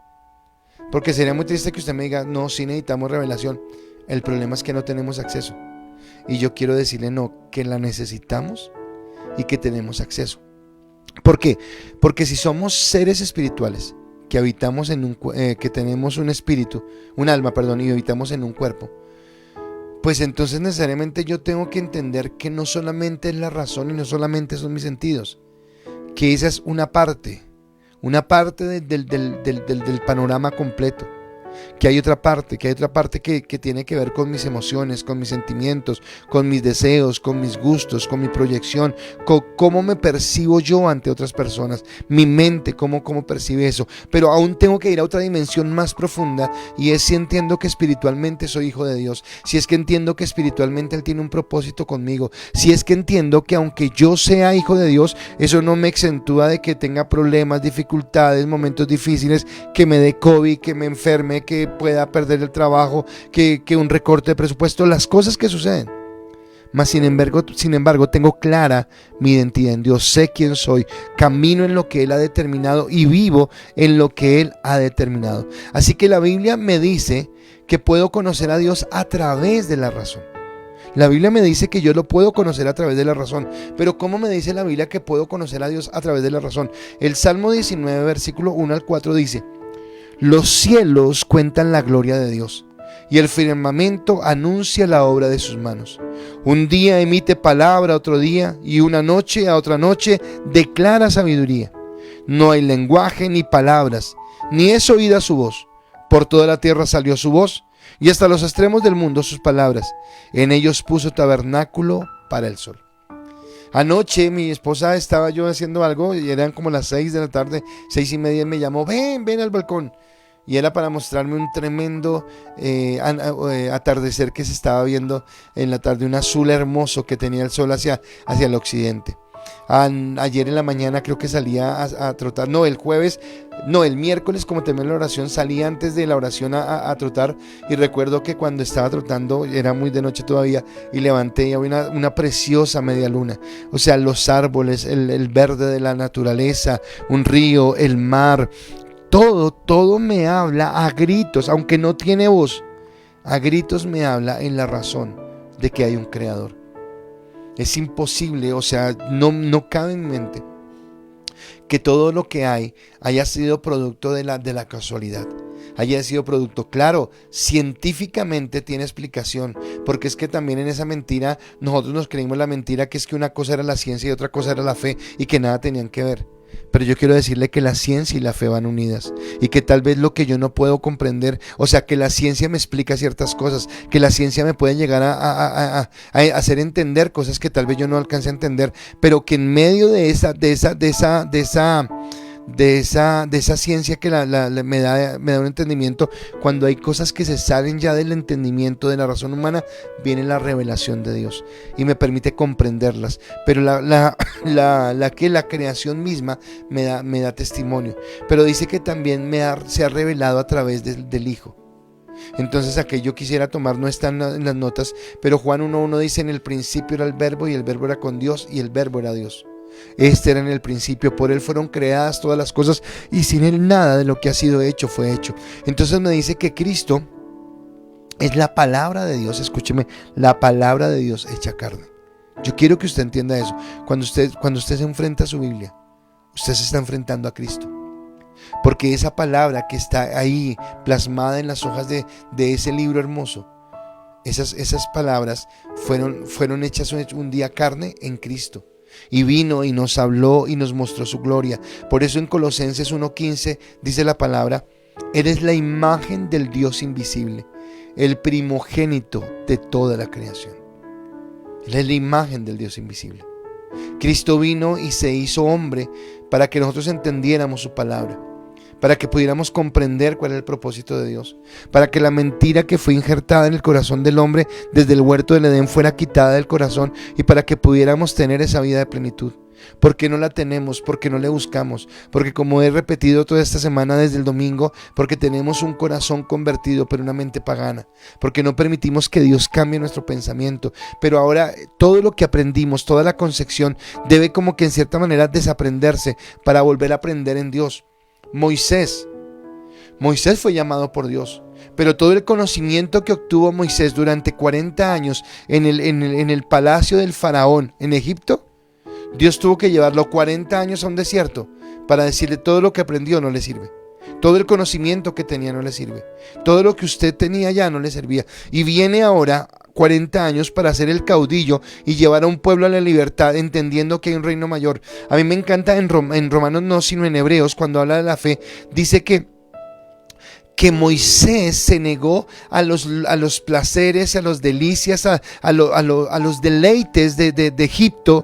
Porque sería muy triste que usted me diga, no, sí necesitamos revelación. El problema es que no tenemos acceso. Y yo quiero decirle no, que la necesitamos y que tenemos acceso. ¿Por qué? Porque si somos seres espirituales que habitamos que tenemos un espíritu, un alma, perdón, y habitamos en un cuerpo, pues entonces necesariamente yo tengo que entender que no solamente es la razón y no solamente son mis sentidos, que esa es una parte del panorama completo, que hay otra parte que tiene que ver con mis emociones, con mis sentimientos, con mis deseos, con mis gustos, con mi proyección, con cómo me percibo yo ante otras personas, mi mente, cómo percibe eso. Pero aún tengo que ir a otra dimensión más profunda, y es si entiendo que espiritualmente soy hijo de Dios, si es que entiendo que espiritualmente Él tiene un propósito conmigo, si es que entiendo que aunque yo sea hijo de Dios, eso no me exentúa de que tenga problemas, dificultades, momentos difíciles, que me dé COVID, que me enferme, que pueda perder el trabajo, que un recorte de presupuesto, las cosas que suceden. Mas sin embargo tengo clara mi identidad en Dios, sé quién soy, camino en lo que Él ha determinado y vivo en lo que Él ha determinado. Así que la Biblia me dice que puedo conocer a Dios a través de la razón. La Biblia me dice que yo lo puedo conocer a través de la razón. Pero ¿cómo me dice la Biblia que puedo conocer a Dios a través de la razón? El Salmo 19, versículo 1 al 4 dice: los cielos cuentan la gloria de Dios, y el firmamento anuncia la obra de sus manos. Un día emite palabra a otro día, y una noche a otra noche declara sabiduría. No hay lenguaje ni palabras, ni es oída su voz. Por toda la tierra salió su voz, y hasta los extremos del mundo sus palabras. En ellos puso tabernáculo para el sol. Anoche mi esposa, estaba yo haciendo algo, y eran como las 6 de la tarde, 6:30, y me llamó: ven al balcón. Y era para mostrarme un tremendo atardecer que se estaba viendo en la tarde, un azul hermoso que tenía el sol hacia el occidente. Ayer en la mañana creo que salía a trotar, el miércoles, como terminé la oración, salí antes de la oración a trotar, y recuerdo que cuando estaba trotando era muy de noche todavía, y levanté y había una preciosa media luna. O sea, los árboles, el verde de la naturaleza, un río, el mar, todo me habla a gritos, aunque no tiene voz, a gritos me habla en la razón de que hay un creador. Es imposible, o sea, no cabe en mi mente que todo lo que haya sido producto de la casualidad, haya sido producto, claro, científicamente tiene explicación, porque es que también en esa mentira nosotros nos creímos la mentira, que es que una cosa era la ciencia y otra cosa era la fe, y que nada tenían que ver. Pero yo quiero decirle que la ciencia y la fe van unidas, y que tal vez lo que yo no puedo comprender, o sea, que la ciencia me explica ciertas cosas, que la ciencia me puede llegar a hacer entender cosas que tal vez yo no alcance a entender, pero que en medio de esa ciencia que me da un entendimiento, cuando hay cosas que se salen ya del entendimiento de la razón humana, viene la revelación de Dios y me permite comprenderlas. Pero la creación misma me da testimonio, pero dice que también se ha revelado a través del Hijo. Entonces aquello quisiera tomar, no está en las notas, pero Juan 1:1 dice: en el principio era el verbo, y el verbo era con Dios, y el verbo era Dios. Este era en el principio, por Él fueron creadas todas las cosas, y sin Él nada de lo que ha sido hecho fue hecho. Entonces me dice que Cristo es la palabra de Dios. Escúcheme, la palabra de Dios hecha carne. Yo quiero que usted entienda eso. Cuando usted se enfrenta a su Biblia, usted se está enfrentando a Cristo, porque esa palabra que está ahí plasmada en las hojas de ese libro hermoso, esas palabras fueron hechas un día carne en Cristo, y vino y nos habló y nos mostró su gloria. Por eso en Colosenses 1:15 dice la palabra: eres la imagen del Dios invisible, el primogénito de toda la creación. Él es la imagen del Dios invisible. Cristo vino y se hizo hombre para que nosotros entendiéramos su palabra, para que pudiéramos comprender cuál es el propósito de Dios, para que la mentira que fue injertada en el corazón del hombre desde el huerto del Edén fuera quitada del corazón y para que pudiéramos tener esa vida de plenitud. ¿Por qué no la tenemos? Porque no le buscamos. Porque, como he repetido toda esta semana desde el domingo, porque tenemos un corazón convertido pero una mente pagana. Porque no permitimos que Dios cambie nuestro pensamiento. Pero ahora todo lo que aprendimos, toda la concepción debe como que en cierta manera desaprenderse para volver a aprender en Dios. Moisés fue llamado por Dios, pero todo el conocimiento que obtuvo Moisés durante 40 años en el palacio del faraón en Egipto, Dios tuvo que llevarlo 40 años a un desierto para decirle: todo lo que aprendió no le sirve, todo el conocimiento que tenía no le sirve, todo lo que usted tenía ya no le servía, y viene ahora 40 años para ser el caudillo y llevar a un pueblo a la libertad, entendiendo que hay un reino mayor. A mí me encanta en Romanos no, sino en Hebreos, cuando habla de la fe, dice que Moisés se negó a los placeres, a las delicias, a los deleites de Egipto,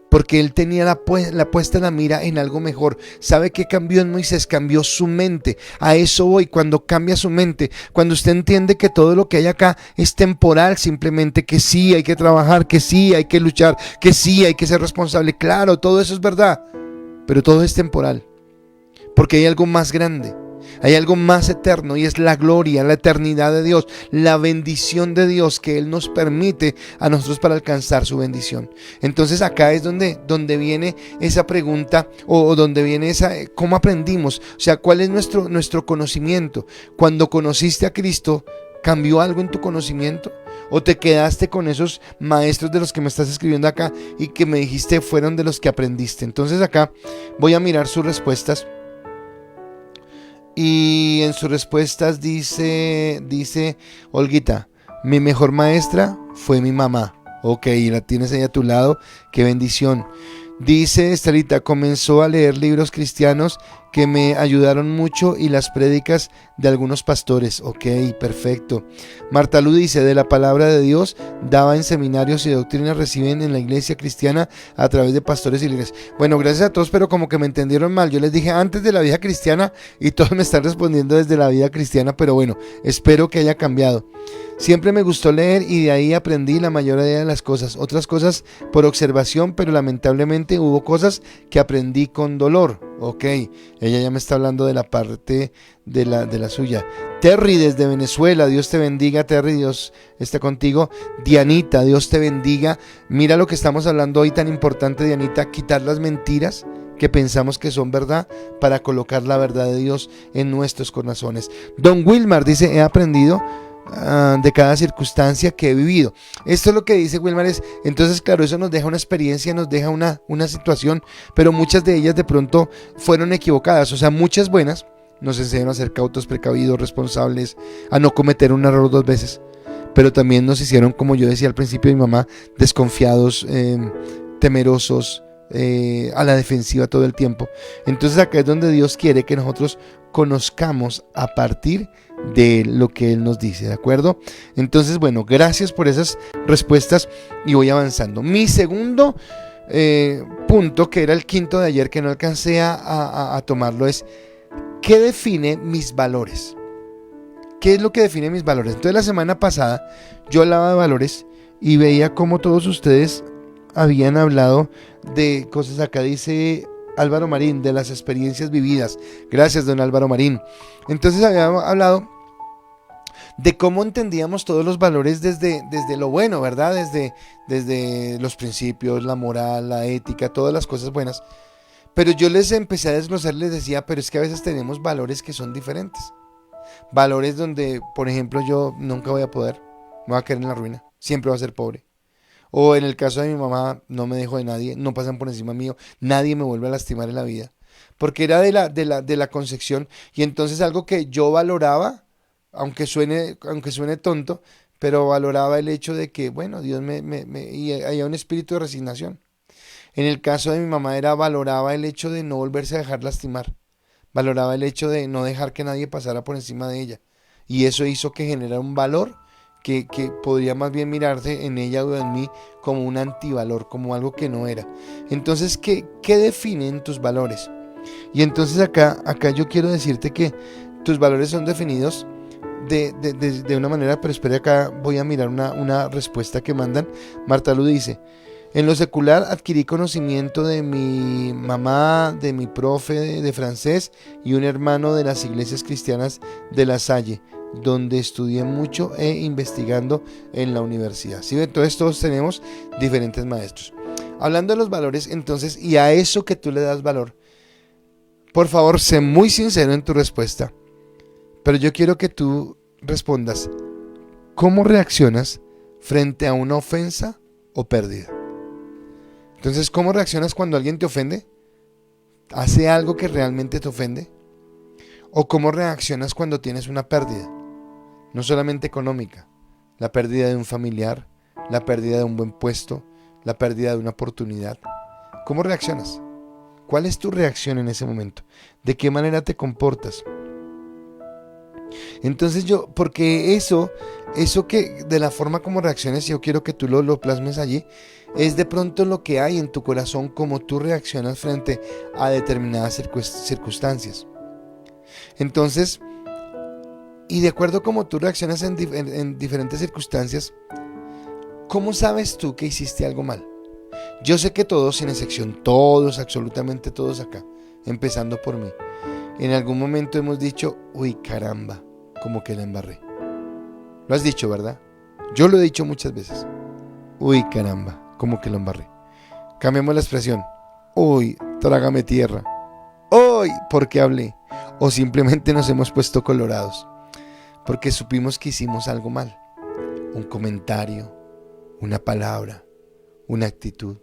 porque él tenía la puesta la mira en algo mejor. ¿Sabe qué cambió en Moisés? Cambió su mente. A eso voy. Cuando cambia su mente, cuando usted entiende que todo lo que hay acá es temporal, simplemente, que sí hay que trabajar, que sí hay que luchar, que sí hay que ser responsable. Claro, todo eso es verdad, pero todo es temporal, porque hay algo más grande. Hay algo más eterno, y es la gloria, la eternidad de Dios, la bendición de Dios que Él nos permite a nosotros para alcanzar su bendición. Entonces acá es donde viene esa pregunta, o donde viene esa, ¿cómo aprendimos? O sea, ¿cuál es nuestro conocimiento? Cuando conociste a Cristo, ¿cambió algo en tu conocimiento? ¿O te quedaste con esos maestros de los que me estás escribiendo acá y que me dijiste fueron de los que aprendiste? Entonces acá voy a mirar sus respuestas. Y en sus respuestas dice Olguita: mi mejor maestra fue mi mamá. Ok, la tienes ahí a tu lado, qué bendición. Dice Estelita: comenzó a leer libros cristianos que me ayudaron mucho y las prédicas de algunos pastores. Ok, perfecto. Marta Lu dice: de la palabra de Dios daba en seminarios y doctrinas reciben en la iglesia cristiana a través de pastores y líderes. Bueno, gracias a todos, pero como que me entendieron mal. Yo les dije antes de la vida cristiana y todos me están respondiendo desde la vida cristiana, pero bueno, espero que haya cambiado. Siempre me gustó leer y de ahí aprendí la mayoría de las cosas. Otras cosas por observación, pero lamentablemente hubo cosas que aprendí con dolor. Ok, ella ya me está hablando de la parte de la suya. Terry desde Venezuela: Dios te bendiga, Terry, Dios esté contigo. Dianita: Dios te bendiga. Mira lo que estamos hablando hoy tan importante, Dianita: quitar las mentiras que pensamos que son verdad para colocar la verdad de Dios en nuestros corazones. Don Wilmar dice: he aprendido de cada circunstancia que he vivido. Esto es lo que dice Wilmar. Entonces, claro, eso nos deja una experiencia, nos deja una situación, pero muchas de ellas de pronto fueron equivocadas. O sea, muchas buenas nos enseñan a ser cautos, precavidos, responsables, a no cometer un error 2 veces, pero también nos hicieron, como yo decía al principio de mi mamá, desconfiados, temerosos, a la defensiva todo el tiempo. Entonces acá es donde Dios quiere que nosotros conozcamos a partir de lo que Él nos dice, ¿de acuerdo? Entonces, bueno, gracias por esas respuestas y voy avanzando. Mi segundo punto, que era el quinto de ayer, que no alcancé a tomarlo, es: ¿qué define mis valores? ¿Qué es lo que define mis valores? Entonces, la semana pasada yo hablaba de valores y veía cómo todos ustedes habían hablado de cosas. Acá dice Álvaro Marín: de las experiencias vividas. Gracias, don Álvaro Marín. Entonces habíamos hablado de cómo entendíamos todos los valores desde lo bueno, ¿verdad? Desde los principios, la moral, la ética, todas las cosas buenas. Pero yo les empecé a desglosar, les decía: pero es que a veces tenemos valores que son diferentes. Valores donde, por ejemplo, yo nunca voy a poder, me voy a quedar en la ruina, siempre voy a ser pobre. O en el caso de mi mamá, no me dejo de nadie, no pasan por encima mío, nadie me vuelve a lastimar en la vida. Porque era de la concepción, y entonces algo que yo valoraba, aunque suene tonto, pero valoraba el hecho de que, bueno, Dios y había un espíritu de resignación. En el caso de mi mamá valoraba el hecho de no volverse a dejar lastimar, valoraba el hecho de no dejar que nadie pasara por encima de ella, y eso hizo que generara un valor que podría más bien mirarse en ella o en mí como un antivalor, como algo que no era. Entonces, ¿qué definen tus valores? Y entonces acá yo quiero decirte que tus valores son definidos de una manera, pero espere, acá voy a mirar una respuesta que mandan. Marta Lu dice: en lo secular adquirí conocimiento de mi mamá, de mi profe de francés y un hermano de las iglesias cristianas de La Salle, donde estudié mucho e investigando en la universidad. ¿Sí? Entonces todos tenemos diferentes maestros. Hablando de los valores, entonces, y a eso que tú le das valor, por favor, sé muy sincero en tu respuesta, pero yo quiero que tú respondas: ¿cómo reaccionas frente a una ofensa o pérdida? Entonces, ¿cómo reaccionas cuando alguien te ofende? ¿Hace algo que realmente te ofende? ¿O cómo reaccionas cuando tienes una pérdida? No solamente económica, la pérdida de un familiar, la pérdida de un buen puesto, la pérdida de una oportunidad. ¿Cómo reaccionas? ¿Cuál es tu reacción en ese momento? ¿De qué manera te comportas? Entonces porque eso que de la forma como reacciones, yo quiero que tú lo plasmes allí, es de pronto lo que hay en tu corazón, como tú reaccionas frente a determinadas circunstancias. Entonces, y de acuerdo a cómo tú reaccionas en diferentes circunstancias, ¿cómo sabes tú que hiciste algo mal? Yo sé que todos, sin excepción, todos, absolutamente todos acá, empezando por mí, en algún momento hemos dicho: uy, caramba, como que la embarré. Lo has dicho, ¿verdad? Yo lo he dicho muchas veces. Uy, caramba, como que lo embarré. Cambiamos la expresión: uy, trágame tierra. Uy, ¿por qué hablé? O simplemente nos hemos puesto colorados porque supimos que hicimos algo mal. Un comentario, una palabra, una actitud.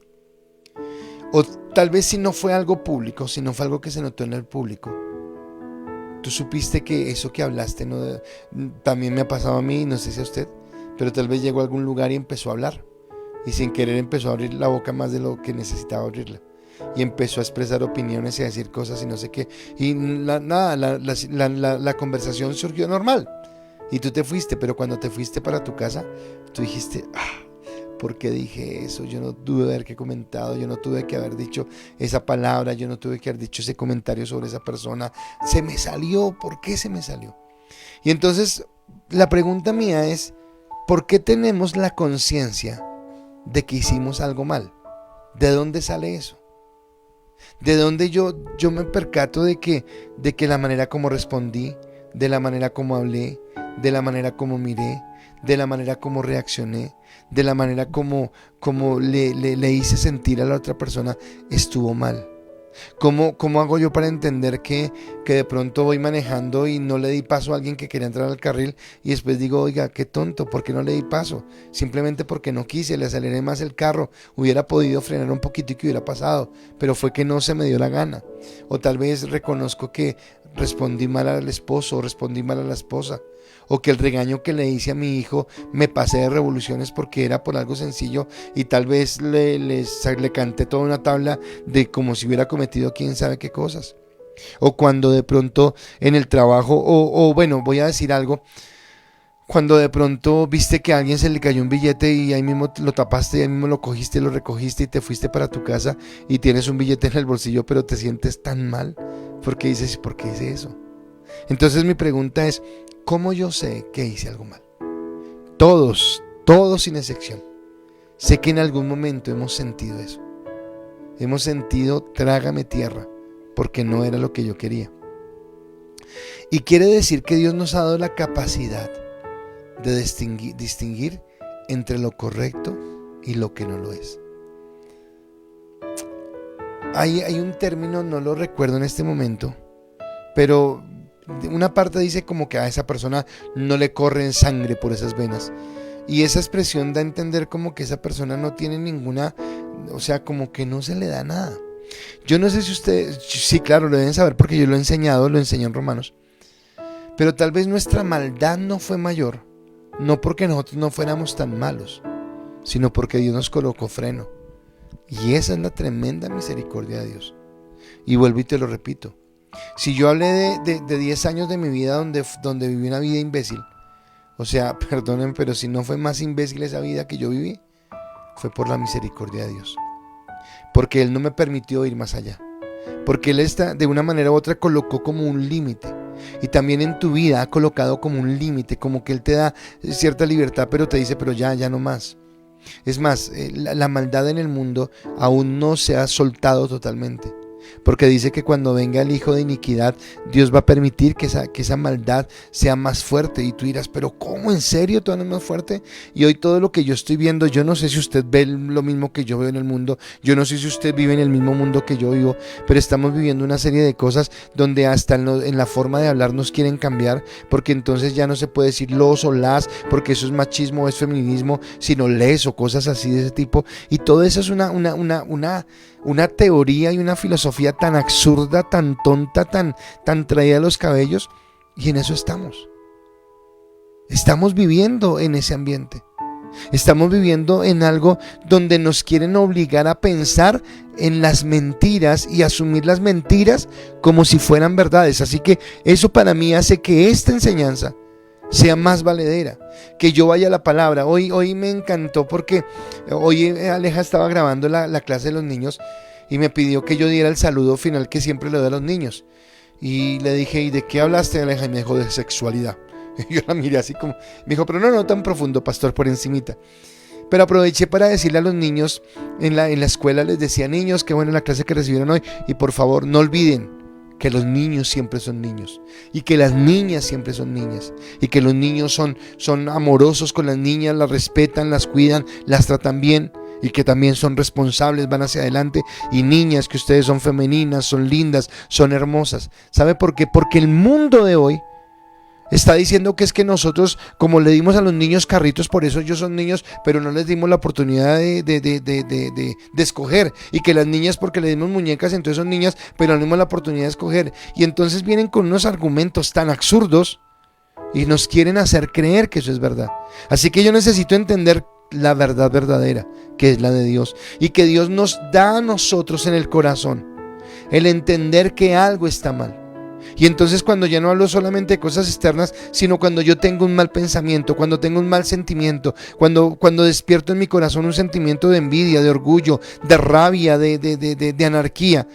O tal vez si no fue algo público, si no fue algo que se notó en el público, tú supiste que eso que hablaste también me ha pasado a mí, no sé si a usted, pero tal vez llegó a algún lugar y empezó a hablar y sin querer empezó a abrir la boca más de lo que necesitaba abrirla y empezó a expresar opiniones y a decir cosas y no sé qué, y la conversación surgió normal y tú te fuiste, pero cuando te fuiste para tu casa tú dijiste: ¿por qué dije eso? Yo no tuve que haber comentado, yo no tuve que haber dicho esa palabra, yo no tuve que haber dicho ese comentario sobre esa persona. Se me salió, ¿por qué se me salió? Y entonces la pregunta mía es: ¿por qué tenemos la conciencia de que hicimos algo mal? ¿De dónde sale eso? ¿De dónde yo me percato de que la manera como respondí, de la manera como hablé, de la manera como miré, de la manera como reaccioné, de la manera como le hice sentir a la otra persona estuvo mal? ¿Cómo hago yo para entender que de pronto voy manejando y no le di paso a alguien que quería entrar al carril y después digo: oiga, qué tonto, ¿por qué no le di paso? Simplemente porque no quise, le aceleré más el carro, hubiera podido frenar un poquito y que hubiera pasado, pero fue que no se me dio la gana. O tal vez reconozco que respondí mal al esposo o respondí mal a la esposa, o que el regaño que le hice a mi hijo me pasé de revoluciones porque era por algo sencillo y tal vez le canté toda una tabla de como si hubiera cometido quién sabe qué cosas. O cuando de pronto en el trabajo, o bueno, voy a decir algo, cuando de pronto viste que a alguien se le cayó un billete y ahí mismo lo tapaste, y ahí mismo lo cogiste, lo recogiste y te fuiste para tu casa y tienes un billete en el bolsillo, pero te sientes tan mal porque dices: ¿por qué hice eso? Entonces mi pregunta es: ¿cómo yo sé que hice algo mal? Todos sin excepción, sé que en algún momento hemos sentido eso. Hemos sentido: trágame tierra, porque no era lo que yo quería. Y quiere decir que Dios nos ha dado la capacidad de distinguir entre lo correcto y lo que no lo es. Hay un término, no lo recuerdo en este momento, pero una parte dice como que a esa persona no le corre sangre por esas venas. Y esa expresión da a entender como que esa persona no tiene ninguna, o sea, como que no se le da nada. Yo no sé si ustedes, sí, claro, lo deben saber porque yo lo he enseñado, lo enseñé en Romanos. Pero tal vez nuestra maldad no fue mayor, no porque nosotros no fuéramos tan malos, sino porque Dios nos colocó freno. Y esa es la tremenda misericordia de Dios. Y vuelvo y te lo repito. Si yo hablé de 10 años de mi vida donde viví una vida imbécil, O sea, perdonen, pero si no fue más imbécil esa vida que yo viví, fue por la misericordia de Dios. Porque Él no me permitió ir más allá. Porque Él de una manera u otra colocó como un límite. Y también en tu vida ha colocado como un límite, como que Él te da cierta libertad, pero te dice, pero ya no más. Es más, la maldad en el mundo aún no se ha soltado totalmente. Porque dice que cuando venga el hijo de iniquidad, Dios va a permitir que esa maldad sea más fuerte. Y tú dirás, pero ¿cómo? ¿En serio todavía no es más fuerte? Y hoy todo lo que yo estoy viendo, yo no sé si usted ve lo mismo que yo veo en el mundo, yo no sé si usted vive en el mismo mundo que yo vivo, pero estamos viviendo una serie de cosas donde hasta en la forma de hablar nos quieren cambiar, porque entonces ya no se puede decir los o las, porque eso es machismo, es feminismo, sino les o cosas así de ese tipo. Y todo eso es una teoría y una filosofía tan absurda, tan tonta, tan traída a los cabellos, y en eso estamos. Estamos viviendo en ese ambiente. Estamos viviendo en algo donde nos quieren obligar a pensar en las mentiras y asumir las mentiras como si fueran verdades. Así que eso para mí hace que esta enseñanza sea más valedera, que yo vaya a la palabra. Hoy me encantó porque hoy Aleja estaba grabando la clase de los niños y me pidió que yo diera el saludo final que siempre le doy a los niños. Y le dije, ¿y de qué hablaste, Aleja? Y me dijo, de sexualidad. Y yo la miré así como, me dijo, pero no tan profundo, pastor, por encimita. Pero aproveché para decirle a los niños, en la escuela les decía, niños, qué buena la clase que recibieron hoy, y por favor no olviden que los niños siempre son niños, y que las niñas siempre son niñas, y que los niños son amorosos con las niñas, las respetan, las cuidan, las tratan bien, y que también son responsables, van hacia adelante. Y niñas, que ustedes son femeninas, son lindas, son hermosas. ¿Sabe por qué? Porque el mundo de hoy está diciendo que es que nosotros, como le dimos a los niños carritos, por eso ellos son niños, pero no les dimos la oportunidad de escoger. Y que las niñas, porque le dimos muñecas, entonces son niñas, pero no les dimos la oportunidad de escoger. Y entonces vienen con unos argumentos tan absurdos y nos quieren hacer creer que eso es verdad. Así que yo necesito entender la verdad verdadera, que es la de Dios, y que Dios nos da a nosotros en el corazón el entender que algo está mal. Y entonces cuando ya no hablo solamente de cosas externas, sino cuando yo tengo un mal pensamiento, cuando tengo un mal sentimiento, cuando despierto en mi corazón un sentimiento de envidia, de orgullo, de rabia, de anarquía,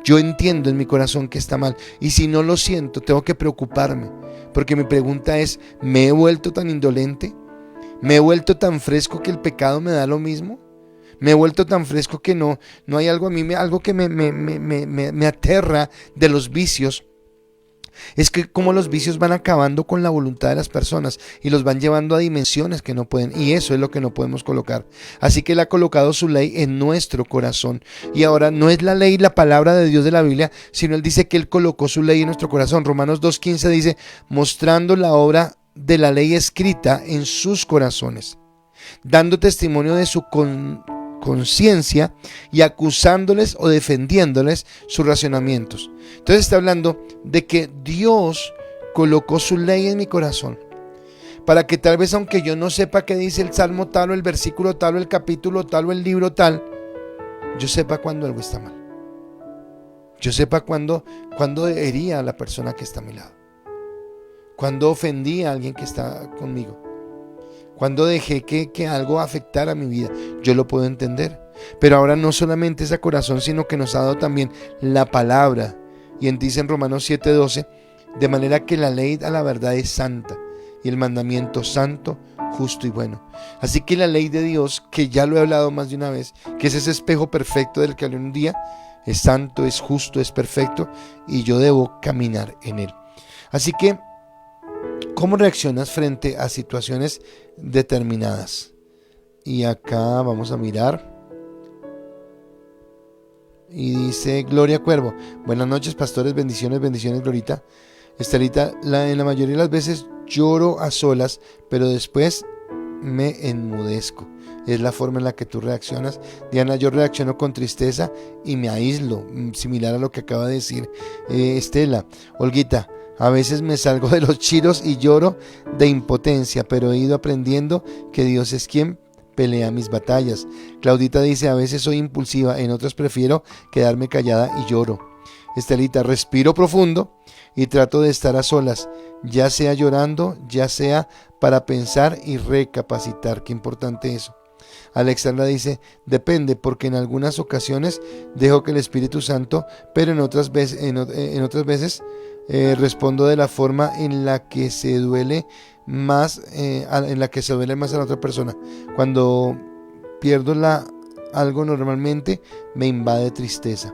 yo entiendo en mi corazón que está mal. Y si no lo siento, tengo que preocuparme, porque mi pregunta es, ¿me he vuelto tan indolente? ¿Me he vuelto tan fresco que el pecado me da lo mismo? ¿Me he vuelto tan fresco que no hay algo a mí, algo que me aterra de los vicios? Es que como los vicios van acabando con la voluntad de las personas y los van llevando a dimensiones que no pueden, y eso es lo que no podemos colocar. Así que Él ha colocado su ley en nuestro corazón, y ahora no es la ley, la palabra de Dios de la Biblia, sino Él dice que Él colocó su ley en nuestro corazón. Romanos 2:15 dice, mostrando la obra de la ley escrita en sus corazones, dando testimonio de su conciencia y acusándoles o defendiéndoles sus razonamientos. Entonces está hablando de que Dios colocó su ley en mi corazón para que tal vez, aunque yo no sepa qué dice el salmo tal o el versículo tal o el capítulo tal o el libro tal, yo sepa cuando algo está mal. Yo sepa cuando hería a la persona que está a mi lado, cuando ofendí a alguien que está conmigo, cuando dejé que algo afectara mi vida. Yo lo puedo entender. Pero ahora no solamente es a corazón, sino que nos ha dado también la palabra. Y dice en Romanos 7:12, de manera que la ley a la verdad es santa, y el mandamiento santo, justo y bueno. Así que la ley de Dios, que ya lo he hablado más de una vez, que es ese espejo perfecto del que hablé un día, es santo, es justo, es perfecto, y yo debo caminar en él. Así que, ¿cómo reaccionas frente a situaciones determinadas? Y acá vamos a mirar. Y dice Gloria Cuervo, buenas noches pastores, bendiciones, Glorita. Estelita, en la mayoría de las veces lloro a solas, pero después me enmudezco. Es la forma en la que tú reaccionas. Diana, yo reacciono con tristeza y me aíslo, similar a lo que acaba de decir Estela. Olguita, a veces me salgo de los chiros y lloro de impotencia, pero he ido aprendiendo que Dios es quien pelea mis batallas. Claudita dice, a veces soy impulsiva, en otras prefiero quedarme callada y lloro. Estelita, respiro profundo y trato de estar a solas, ya sea llorando, ya sea para pensar y recapacitar. Qué importante eso. Alexandra dice, depende, porque en algunas ocasiones dejo que el Espíritu Santo, pero en otras veces respondo de la forma en la que se duele más, en la que se duele más a la otra persona. Cuando pierdo algo normalmente me invade tristeza.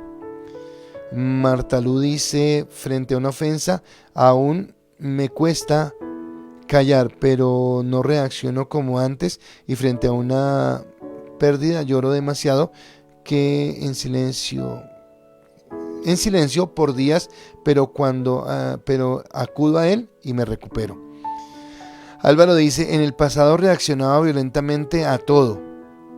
Marta Lu dice, frente a una ofensa aún me cuesta callar, pero no reacciono como antes, y frente a una pérdida lloro demasiado que en silencio por días, pero pero acudo a él y me recupero. Álvaro dice, en el pasado reaccionaba violentamente a todo.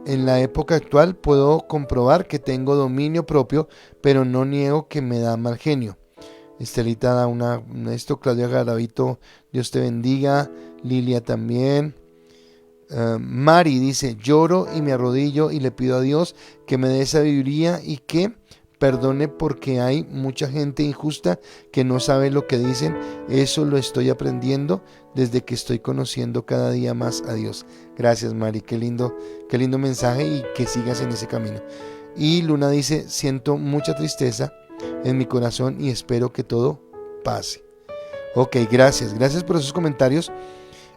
En la época actual puedo comprobar que tengo dominio propio, pero no niego que me da mal genio. Estelita da esto. Claudia Garavito, Dios te bendiga. Lilia también. Mari dice, lloro y me arrodillo y le pido a Dios que me dé sabiduría y que perdone, porque hay mucha gente injusta que no sabe lo que dicen. Eso lo estoy aprendiendo desde que estoy conociendo cada día más a Dios. Gracias, Mari, qué lindo mensaje, y que sigas en ese camino. Y Luna dice, siento mucha tristeza en mi corazón y espero que todo pase. Ok, gracias por esos comentarios.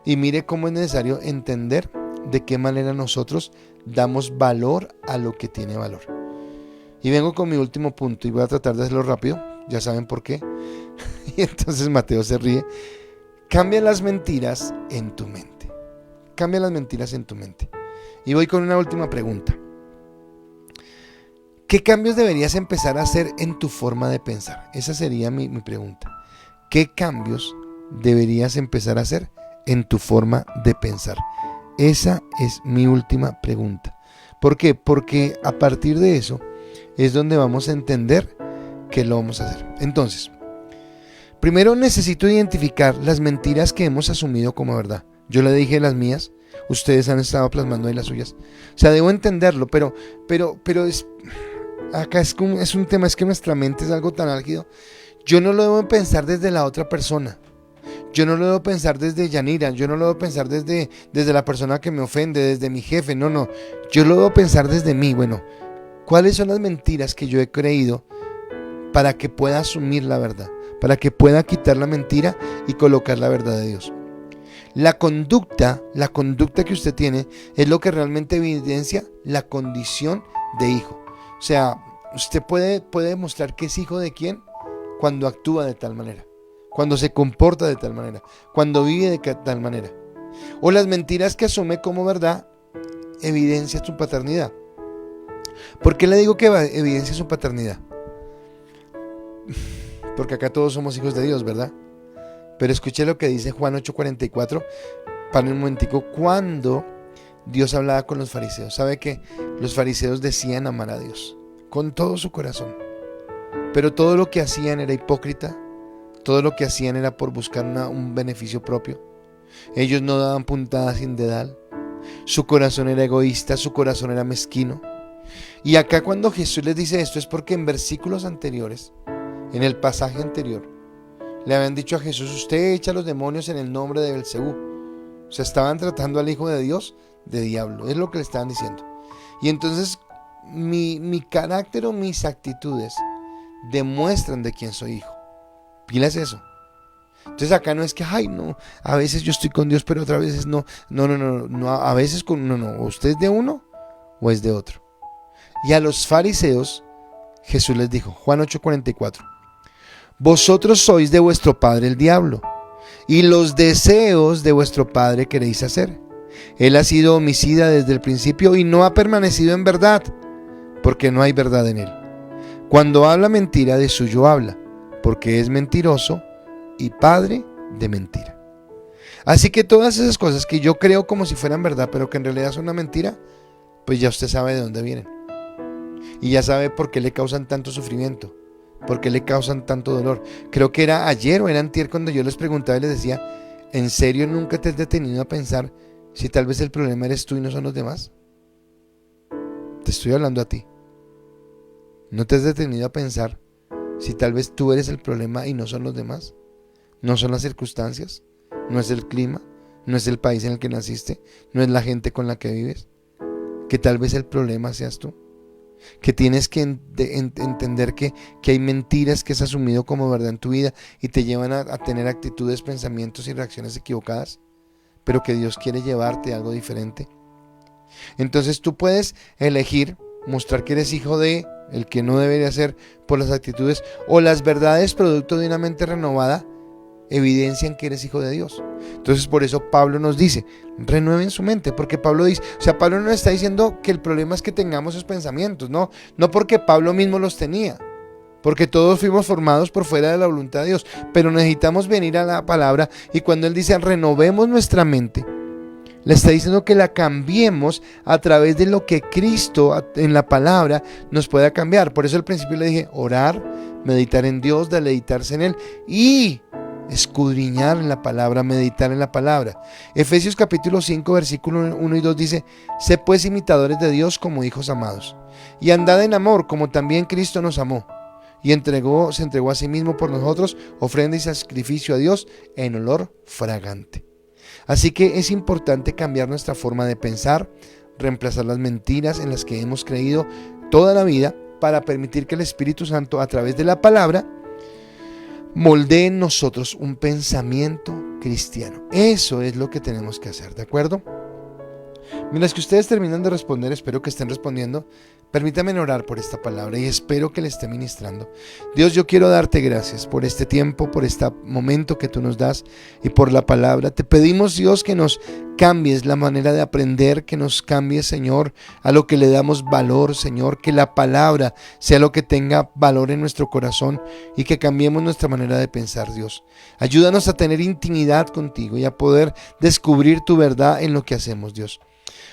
Y mire cómo es necesario entender de qué manera nosotros damos valor a lo que tiene valor. Y vengo con mi último punto y voy a tratar de hacerlo rápido, ya saben por qué. Y entonces Mateo se ríe. Cambia las mentiras en tu mente. Cambia las mentiras en tu mente. Y voy con una última pregunta. ¿Qué cambios deberías empezar a hacer en tu forma de pensar? Esa sería mi pregunta. ¿Qué cambios deberías empezar a hacer en tu forma de pensar? Esa es mi última pregunta. ¿Por qué? Porque a partir de eso es donde vamos a entender que lo vamos a hacer. Entonces, primero necesito identificar las mentiras que hemos asumido como verdad. Yo le dije las mías, ustedes han estado plasmando ahí las suyas. O sea, debo entenderlo, pero acá es un tema, es que nuestra mente es algo tan álgido. Yo no lo debo pensar desde la otra persona. Yo no lo debo pensar desde Yanira, yo no lo debo pensar desde la persona que me ofende, desde mi jefe, no. Yo lo debo pensar desde mí. Bueno, ¿cuáles son las mentiras que yo he creído para que pueda asumir la verdad? Para que pueda quitar la mentira y colocar la verdad de Dios. La conducta que usted tiene es lo que realmente evidencia la condición de hijo. O sea, usted puede demostrar que es hijo de quién cuando actúa de tal manera, cuando se comporta de tal manera, cuando vive de tal manera. O las mentiras que asume como verdad evidencia su paternidad. ¿Por qué le digo que evidencia su paternidad? Porque acá todos somos hijos de Dios, ¿verdad? Pero escuche lo que dice Juan 8:44. Para un momentico, cuando Dios hablaba con los fariseos. ¿Sabe que los fariseos decían amar a Dios con todo su corazón? Pero todo lo que hacían era hipócrita. Todo lo que hacían era por buscar un beneficio propio. Ellos no daban puntada sin dedal. Su corazón era egoísta, su corazón era mezquino. Y acá cuando Jesús les dice esto es porque en versículos anteriores, en el pasaje anterior, le habían dicho a Jesús, usted echa a los demonios en el nombre de Belcebú. O sea, estaban tratando al Hijo de Dios de diablo, es lo que le estaban diciendo. Y entonces mi carácter o mis actitudes demuestran de quién soy hijo. Pilas eso. Entonces acá no es que, ay no, a veces yo estoy con Dios pero otras veces no, a veces o usted es de uno o es de otro. Y a los fariseos Jesús les dijo, Juan 8:44, vosotros sois de vuestro padre el diablo, y los deseos de vuestro padre queréis hacer. Él ha sido homicida desde el principio y no ha permanecido en verdad, porque no hay verdad en él. Cuando habla mentira, de suyo habla, porque es mentiroso y padre de mentira. Así que todas esas cosas que yo creo como si fueran verdad, pero que en realidad son una mentira, pues ya usted sabe de dónde vienen. Y ya sabe por qué le causan tanto sufrimiento, por qué le causan tanto dolor. Creo que era ayer o era antier cuando yo les preguntaba y les decía, ¿en serio nunca te has detenido a pensar si tal vez el problema eres tú y no son los demás? Te estoy hablando a ti. ¿No te has detenido a pensar si tal vez tú eres el problema y no son los demás? ¿No son las circunstancias? ¿No es el clima? ¿No es el país en el que naciste? ¿No es la gente con la que vives? Que tal vez el problema seas tú. Que tienes que entender que hay mentiras que has asumido como verdad en tu vida y te llevan a tener actitudes, pensamientos y reacciones equivocadas, pero que Dios quiere llevarte a algo diferente. Entonces tú puedes elegir mostrar que eres hijo de el que no debería ser por las actitudes, o las verdades producto de una mente renovada evidencian que eres hijo de Dios. Entonces por eso Pablo nos dice, renueven su mente, porque Pablo dice, Pablo no está diciendo que el problema es que tengamos esos pensamientos, no porque Pablo mismo los tenía, porque todos fuimos formados por fuera de la voluntad de Dios, pero necesitamos venir a la palabra, y cuando él dice renovemos nuestra mente, le está diciendo que la cambiemos a través de lo que Cristo en la palabra nos pueda cambiar. Por eso al principio le dije orar, meditar en Dios, deleitarse en Él y escudriñar en la palabra, meditar en la palabra. Efesios capítulo 5 versículo 1 y 2 dice: sé pues imitadores de Dios como hijos amados, y andad en amor como también Cristo nos amó y se entregó a sí mismo por nosotros, ofrenda y sacrificio a Dios en olor fragante. Así que es importante cambiar nuestra forma de pensar, reemplazar las mentiras en las que hemos creído toda la vida, para permitir que el Espíritu Santo, a través de la palabra, moldee en nosotros un pensamiento cristiano. Eso es lo que tenemos que hacer, ¿de acuerdo? Mientras que ustedes terminan de responder, espero que estén respondiendo, permítanme orar por esta palabra y espero que le esté ministrando. Dios, yo quiero darte gracias por este tiempo, por este momento que tú nos das y por la palabra. Te pedimos, Dios, que nos cambies la manera de aprender, que nos cambies, Señor, a lo que le damos valor, Señor, que la palabra sea lo que tenga valor en nuestro corazón y que cambiemos nuestra manera de pensar, Dios. Ayúdanos a tener intimidad contigo y a poder descubrir tu verdad en lo que hacemos, Dios.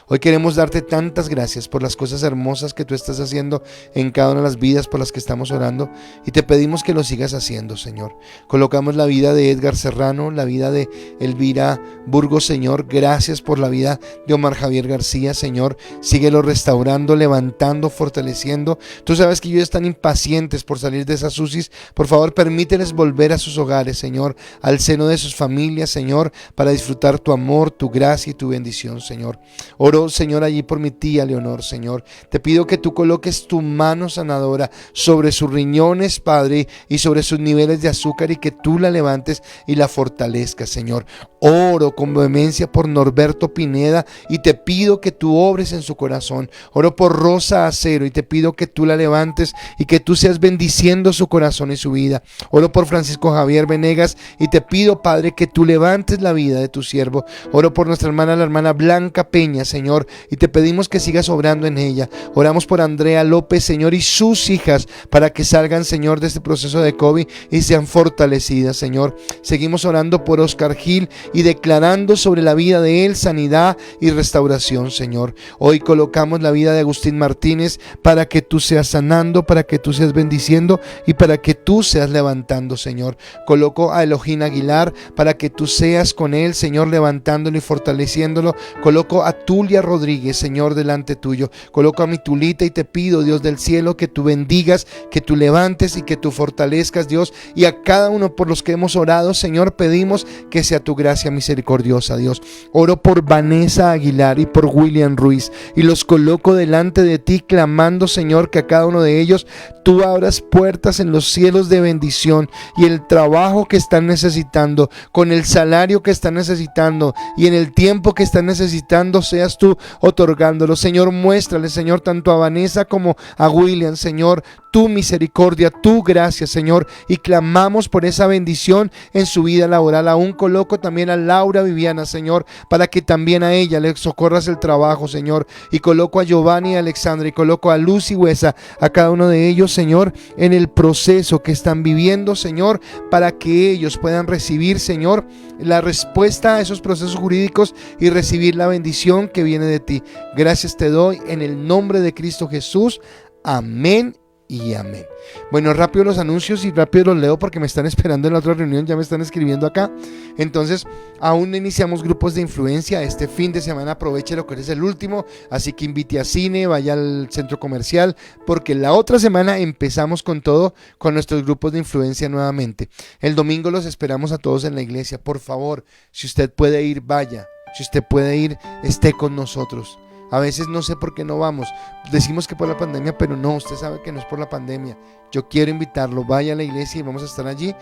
Hoy queremos darte tantas gracias por las cosas hermosas que tú estás haciendo en cada una de las vidas por las que estamos orando, y te pedimos que lo sigas haciendo, Señor. Colocamos la vida de Edgar Serrano, la vida de Elvira Burgos, Señor. Gracias por la vida de Omar Javier García, Señor. Síguelo restaurando, levantando, fortaleciendo. Tú sabes que ellos están impacientes por salir de esas UCIs. Por favor, permíteles volver a sus hogares, Señor, al seno de sus familias, Señor, para disfrutar tu amor, tu gracia y tu bendición, Señor. Oro, Señor, allí por mi tía Leonor, Señor. Te pido que tú coloques tu mano sanadora sobre sus riñones, Padre, y sobre sus niveles de azúcar, y que tú la levantes y la fortalezcas, Señor. Oro con vehemencia por Norberto Pineda y te pido que tú obres en su corazón. Oro por Rosa Acero y te pido que tú la levantes y que tú seas bendiciendo su corazón y su vida. Oro por Francisco Javier Venegas y te pido, Padre, que tú levantes la vida de tu siervo. Oro por nuestra hermana, la hermana Blanca Peña, Señor, y te pedimos que sigas obrando en ella. Oramos por Andrea López, Señor, y sus hijas, para que salgan, Señor, de este proceso de COVID y sean fortalecidas, Señor. Seguimos orando por Oscar Gil y declarando sobre la vida de él sanidad y restauración, Señor. Hoy colocamos la vida de Agustín Martínez para que tú seas sanando, para que tú seas bendiciendo y para que tú seas levantando, Señor. Coloco a Elohim Aguilar para que tú seas con él, Señor, levantándolo y fortaleciéndolo. Coloco a Tulia Rodríguez, Señor, delante tuyo. Coloco a mi Tulita y te pido, Dios del cielo, que tú bendigas, que tú levantes y que tú fortalezcas, Dios, y a cada uno por los que hemos orado, Señor, pedimos que sea tu gracia misericordiosa, Dios. Oro por Vanessa Aguilar y por William Ruiz y los coloco delante de ti, clamando, Señor, que a cada uno de ellos tú abras puertas en los cielos de bendición, y el trabajo que están necesitando, con el salario que están necesitando y en el tiempo que están necesitando, seas tú otorgándolo, Señor. Muéstrale, Señor, tanto a Vanessa como a William, Señor, tu misericordia, tu gracia, Señor, y clamamos por esa bendición en su vida laboral. Aún coloco también a Laura Viviana, Señor, para que también a ella le socorras el trabajo, Señor, y coloco a Giovanni y a Alexandra y coloco a Lucy Huesa, a cada uno de ellos, Señor, en el proceso que están viviendo, Señor, para que ellos puedan recibir, Señor, la respuesta a esos procesos jurídicos y recibir la bendición que viene de ti. Gracias te doy en el nombre de Cristo Jesús. Amén y amén. Bueno, rápido los anuncios y rápido los leo porque me están esperando en la otra reunión, ya me están escribiendo acá. Entonces, aún no iniciamos grupos de influencia. Este fin de semana aproveche lo que es el último, así que invite a cine, vaya al centro comercial, porque la otra semana empezamos con todo, con nuestros grupos de influencia nuevamente. El domingo los esperamos a todos en la iglesia. Por favor, si usted puede ir, vaya. Si usted puede ir, esté con nosotros. A veces no sé por qué no vamos. Decimos que por la pandemia, pero no, usted sabe que no es por la pandemia. Yo quiero invitarlo, vaya a la iglesia y vamos a estar allí,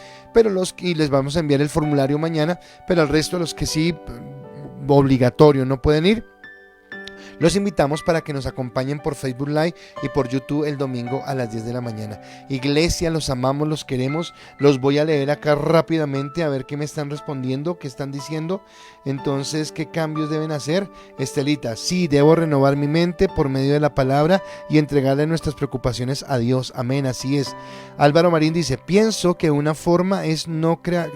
y les vamos a enviar el formulario mañana, pero al resto de los que sí, obligatorio, no pueden ir, los invitamos para que nos acompañen por Facebook Live y por YouTube el domingo a las 10 de la mañana. Iglesia, los amamos, los queremos. Los voy a leer acá rápidamente a ver qué me están respondiendo, qué están diciendo. Entonces, ¿qué cambios deben hacer? Estelita, sí, debo renovar mi mente por medio de la palabra y entregarle nuestras preocupaciones a Dios. Amén, así es. Álvaro Marín dice, pienso que una forma es no creer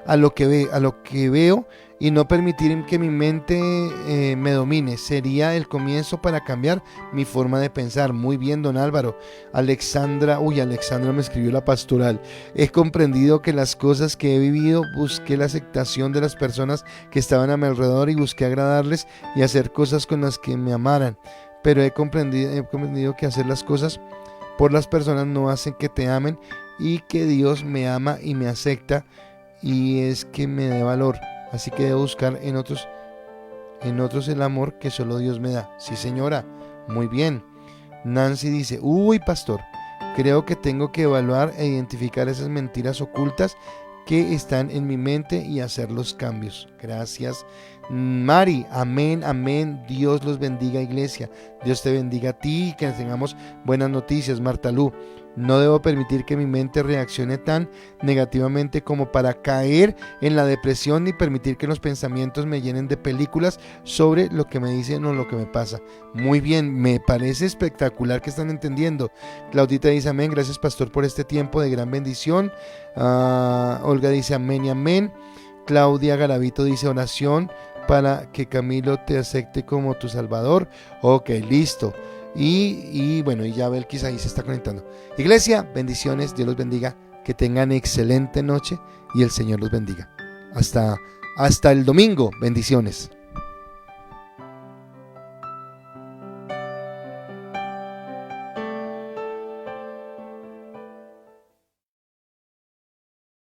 a lo que veo y no permitir que mi mente me domine. Sería el comienzo para cambiar mi forma de pensar. Muy bien, don Álvaro. Alexandra me escribió la pastoral. He comprendido que las cosas que he vivido, busqué la aceptación de las personas que estaban a mi alrededor y busqué agradarles y hacer cosas con las que me amaran. Pero he comprendido que hacer las cosas por las personas no hacen que te amen y que Dios me ama y me acepta y es que me dé valor. Así que debo buscar en otros el amor que solo Dios me da. Sí, señora, muy bien. Nancy dice, pastor, creo que tengo que evaluar e identificar esas mentiras ocultas que están en mi mente y hacer los cambios. Gracias, Mari. Amén, amén. Dios los bendiga, iglesia. Dios te bendiga a ti y que tengamos buenas noticias. Marta Lu, no debo permitir que mi mente reaccione tan negativamente como para caer en la depresión, ni permitir que los pensamientos me llenen de películas sobre lo que me dicen o lo que me pasa. Muy bien, me parece espectacular que están entendiendo. Claudita dice amén, gracias pastor por este tiempo de gran bendición. Olga dice amén y amén. Claudia Garavito dice oración para que Camilo te acepte como tu salvador. Ok, listo. Y bueno, y Yabel quizá ahí se está conectando. Iglesia, bendiciones, Dios los bendiga, que tengan excelente noche y el Señor los bendiga. Hasta el domingo, bendiciones.